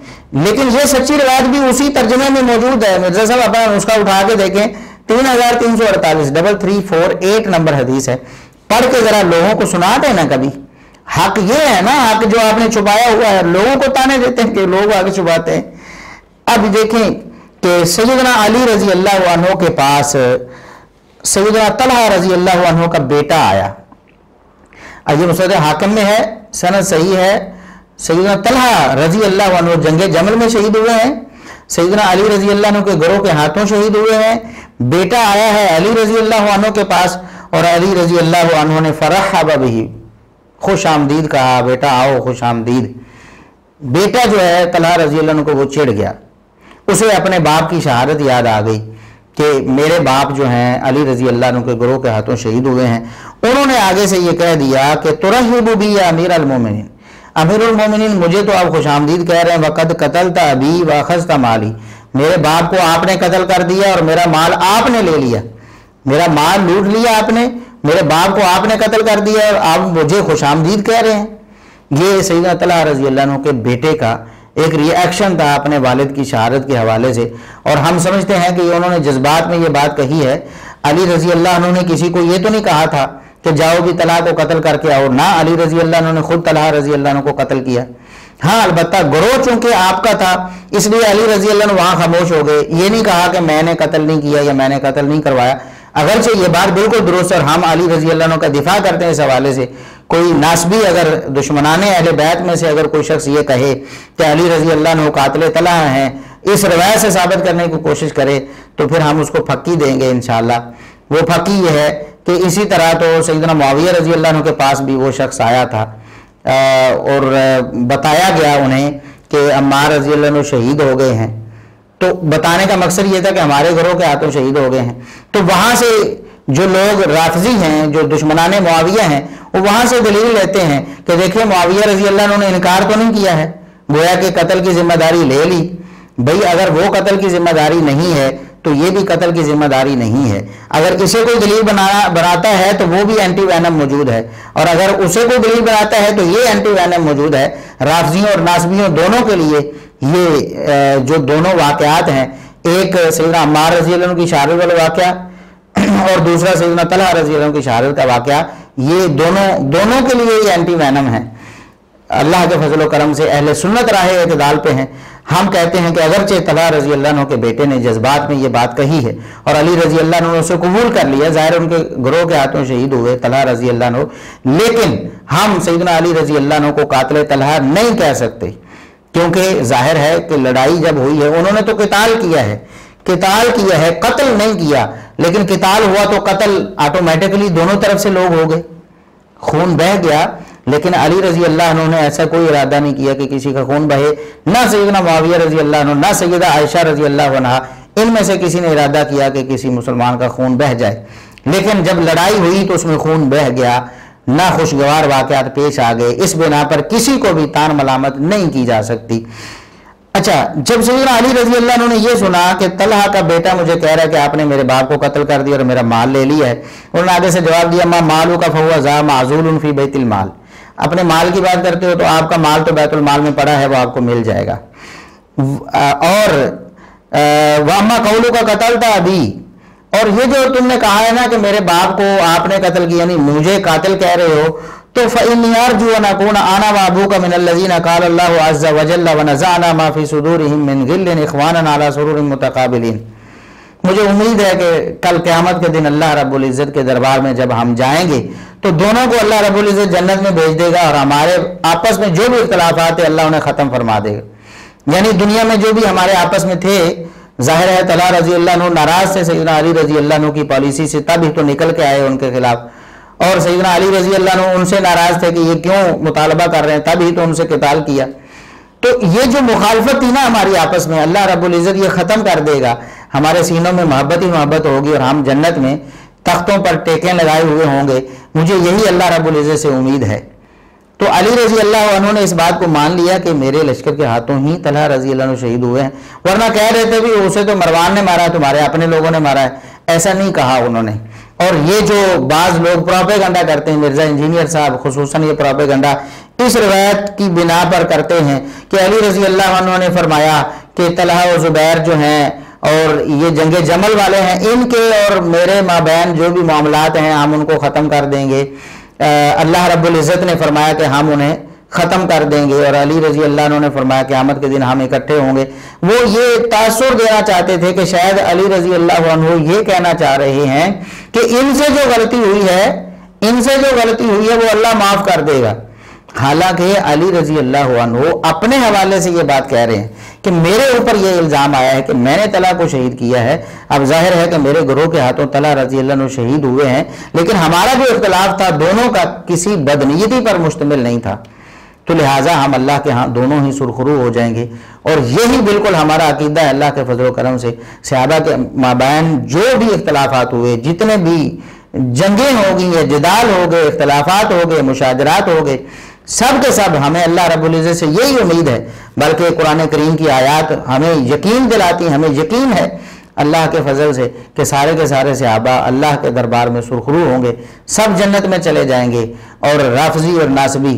[SPEAKER 1] لیکن یہ سچی روایت بھی اسی ترجمے میں موجود ہے. مرزا صاحب اپنا نسخہ اٹھا کے دیکھیں، 3348 3348 نمبر حدیث ہے. پڑھ کے ذرا لوگوں کو سنا دیں نا کبھی. حق یہ ہے نا، حق جو آپ نے چھپایا ہوا ہے، لوگوں کو تانے دیتے ہیں کہ لوگ آگے چھپاتے ہیں. اب دیکھیں کہ سیدنا علی رضی اللہ عنہ کے پاس سیدنا طلحہ رضی اللہ عنہ کا بیٹا آیا. یہ مستدرک حاکم میں ہے، سند صحیح ہے. سیدنا طلحہ رضی اللہ عنہ جنگ جمل میں شہید ہوئے ہیں، سیدنا علی رضی اللہ عنہ کے گروہ کے ہاتھوں شہید ہوئے ہیں. بیٹا آیا ہے علی رضی اللہ عنہ کے پاس، اور علی رضی اللہ عنہ نے فرحب بہ، خوش آمدید کہا، بیٹا آؤ خوش آمدید. بیٹا جو ہے طلحہ رضی اللہ عنہ کو وہ چڑ گیا، اسے اپنے باپ کی شہادت یاد آ گئی کہ میرے باپ جو ہیں علی رضی اللہ عنہ کے گروہ کے ہاتھوں شہید ہوئے ہیں. انہوں نے آگے سے یہ کہہ دیا کہ ترحب بی یا امیر المومنین، امیر المومنین مجھے تو آپ خوش آمدید کہہ رہے ہیں. وقد قتلت ابی واخذت مالی، میرے باپ کو آپ نے قتل کر دیا اور میرا مال آپ نے لے لیا، میرا مال لوٹ لیا آپ نے، میرے باپ کو آپ نے قتل کر دیا اور آپ مجھے خوش آمدید کہہ رہے ہیں. یہ سیدنا طلحہ رضی اللہ عنہ کے بیٹے کا ایک ری ایکشن تھا اپنے والد کی شہادت کے حوالے سے، اور ہم سمجھتے ہیں کہ انہوں نے جذبات میں یہ بات کہی ہے۔ علی رضی اللہ عنہ نے کسی کو یہ تو نہیں کہا تھا کہ جاؤ بھی طلحہ کو قتل کر کے آؤ، نہ علی رضی اللہ عنہ نے خود طلحہ رضی اللہ عنہ کو قتل کیا۔ ہاں البتہ گروہ چونکہ آپ کا تھا اس لیے علی رضی اللہ عنہ وہاں خاموش ہو گئے، یہ نہیں کہا کہ میں نے قتل نہیں کیا یا میں نے قتل نہیں کروایا، اگرچہ یہ بات بالکل درست ہے اور ہم علی رضی اللہ عنہ کا دفاع کرتے ہیں اس حوالے سے۔ کوئی ناسبی اگر دشمنان اہل بیت میں سے اگر کوئی شخص یہ کہے کہ علی رضی اللہ عنہ قاتل طلحہ ہیں، اس روایت سے ثابت کرنے کی کوشش کرے تو پھر ہم اس کو پھکی دیں گے انشاءاللہ۔ وہ پھکی یہ ہے کہ اسی طرح تو سیدنا معاویہ رضی اللہ عنہ کے پاس بھی وہ شخص آیا تھا اور بتایا گیا انہیں کہ عمار رضی اللہ عنہ شہید ہو گئے ہیں، تو بتانے کا مقصد یہ تھا کہ ہمارے گھروں کے ہاتھوں شہید ہو گئے ہیں۔ تو وہاں سے جو لوگ رافضی ہیں، جو دشمنان معاویہ ہیں، وہ وہاں سے دلیل لیتے ہیں کہ دیکھیں معاویہ رضی اللہ عنہ نے انکار تو نہیں کیا ہے، گویا کہ قتل کی ذمہ داری لے لی۔ بھئی اگر وہ قتل کی ذمہ داری نہیں ہے تو یہ بھی قتل کی ذمہ داری نہیں ہے۔ اگر اسے کوئی دلیل بناتا ہے تو وہ بھی اینٹی وینم موجود ہے، اور اگر اسے کوئی دلیل بناتا ہے تو یہ اینٹی وینم موجود ہے۔ رافضیوں اور ناصبیوں دونوں کے لیے یہ جو دونوں واقعات ہیں، ایک سیدنا عمار رضی اللہ عنہ کی شہادت والا واقعہ اور دوسرا سیدنا طلحہ رضی اللہ عنہ کی شہادت کا واقعہ، یہ دونوں کے لیے یہ اینٹی وینم ہے۔ اللہ کے فضل و کرم سے اہل سنت راہ اعتدال پہ ہیں۔ ہم کہتے ہیں کہ اگرچہ طلحہ رضی اللہ عنہ کے بیٹے نے جذبات میں یہ بات کہی ہے اور علی رضی اللہ عنہ نے اسے قبول کر لیا، ظاہر ان کے گروہ کے ہاتھوں شہید ہوئے طلحہ رضی اللہ عنہ، لیکن ہم سیدنا علی رضی اللہ عنہ کو قاتل طلحہ نہیں کہہ سکتے، کیونکہ ظاہر ہے کہ لڑائی جب ہوئی ہے انہوں نے تو قتال کیا ہے، قتل نہیں کیا، لیکن قتال ہوا تو قتل آٹومیٹکلی دونوں طرف سے لوگ ہو گئے، خون بہہ گیا، لیکن علی رضی اللہ عنہ نے ایسا کوئی ارادہ نہیں کیا کہ کسی کا خون بہے، نہ سیدنا معاویہ رضی اللہ عنہ، نہ سیدہ عائشہ رضی اللہ عنہ، ان میں سے کسی نے ارادہ کیا کہ کسی مسلمان کا خون بہہ جائے، لیکن جب لڑائی ہوئی تو اس میں خون بہہ گیا، ناخوشگوار واقعات پیش آ گئے، اس بنا پر کسی کو بھی تان ملامت نہیں کی جا سکتی۔ اچھا، جب سیدنا علی رضی اللہ عنہ نے یہ سنا کہ طلحہ کا بیٹا مجھے کہہ رہا ہے کہ آپ نے میرے باپ کو قتل کر دیا اور میرا مال لے لیا ہے، انہوں نے آگے سے جواب دیا، ما مالو کا فہو ذا معزول فی بیت المال، اپنے مال کی بات کرتے ہو تو آپ کا مال تو بیت المال میں پڑا ہے، وہ آپ کو مل جائے گا۔ اور واما قولو کا قتل تھا ابھی، اور یہ جو تم نے کہا ہے نا کہ میرے باپ کو آپ نے قتل کیا، یعنی مجھے قاتل کہہ رہے ہو، تو فإنی أرجو أن أكون أنا وأبوك من الذين قال الله عز وجل ونزعنا ما في صدورهم من غل إخوانا على سرور متقابلين، مجھے امید ہے کہ کل قیامت کے دن اللہ رب العزت کے دربار میں جب ہم جائیں گے تو دونوں کو اللہ رب العزت جنت میں بھیج دے گا اور ہمارے آپس میں جو بھی اختلافات ہیں اللہ انہیں ختم فرما دے گا۔ یعنی دنیا میں جو بھی ہمارے آپس میں تھے، ظاہر ہے طلحہ رضی اللہ عنہ ناراض سے سیدنا علی رضی اللہ عنہ کی پالیسی سے، تب ہی تو نکل کے آئے ان کے خلاف، اور سیدنا علی رضی اللہ عنہ ان سے ناراض تھے کہ یہ کیوں مطالبہ کر رہے ہیں، تب ہی تو ان سے قتال کیا۔ تو یہ جو مخالفت تھی نا ہماری آپس میں، اللہ رب العزت یہ ختم کر دے گا، ہمارے سینوں میں محبت ہی محبت ہوگی اور ہم جنت میں تختوں پر ٹیکیں لگائے ہوئے ہوں گے، مجھے یہی اللہ رب العزت سے امید ہے۔ تو علی رضی اللہ عنہ نے اس بات کو مان لیا کہ میرے لشکر کے ہاتھوں ہی طلحہ رضی اللہ عنہ شہید ہوئے ہیں، ورنہ کہہ رہے تھے بھی اسے تو مروان نے مارا ہے، تمہارے اپنے لوگوں نے مارا ہے، ایسا نہیں کہا انہوں نے۔ اور یہ جو بعض لوگ پروپیگنڈا کرتے ہیں، مرزا انجینئر صاحب خصوصاً یہ پروپیگنڈا اس روایت کی بنا پر کرتے ہیں کہ علی رضی اللہ عنہ نے فرمایا کہ طلحہ و زبیر جو ہیں اور یہ جنگ جمل والے ہیں، ان کے اور میرے مابین جو بھی معاملات ہیں ہم ان کو ختم کر دیں گے۔ اللہ رب العزت نے فرمایا کہ ہم انہیں ختم کر دیں گے، اور علی رضی اللہ عنہ نے فرمایا قیامت کے دن ہم اکٹھے ہوں گے۔ وہ یہ تاثر دینا چاہتے تھے کہ شاید علی رضی اللہ عنہ یہ کہنا چاہ رہے ہیں کہ ان سے جو غلطی ہوئی ہے وہ اللہ معاف کر دے گا، حالانکہ علی رضی اللہ عنہ اپنے حوالے سے یہ بات کہہ رہے ہیں کہ میرے اوپر یہ الزام آیا ہے کہ میں نے طلحہ کو شہید کیا ہے۔ اب ظاہر ہے کہ میرے گروہ کے ہاتھوں طلحہ رضی اللہ عنہ شہید ہوئے ہیں، لیکن ہمارا جو اختلاف تھا دونوں کا کسی بدنیتی پر مشتمل نہیں تھا، تو لہٰذا ہم اللہ کے ہاں دونوں ہی سرخرو ہو جائیں گے۔ اور یہی بالکل ہمارا عقیدہ ہے اللہ کے فضل و کرم سے۔ صحابہ کے مابین جو بھی اختلافات ہوئے، جتنے بھی جنگیں ہو گئی ہیں، جدال ہو گئے، اختلافات ہو گئے، مشاجرات ہو گئے، سب کے سب ہمیں اللہ رب العزت سے یہی امید ہے، بلکہ قرآن کریم کی آیات ہمیں یقین دلاتی ہیں، ہمیں یقین ہے اللہ کے فضل سے کہ سارے کے سارے صحابہ اللہ کے دربار میں سرخرو ہوں گے، سب جنت میں چلے جائیں گے، اور رافضی اور ناصبی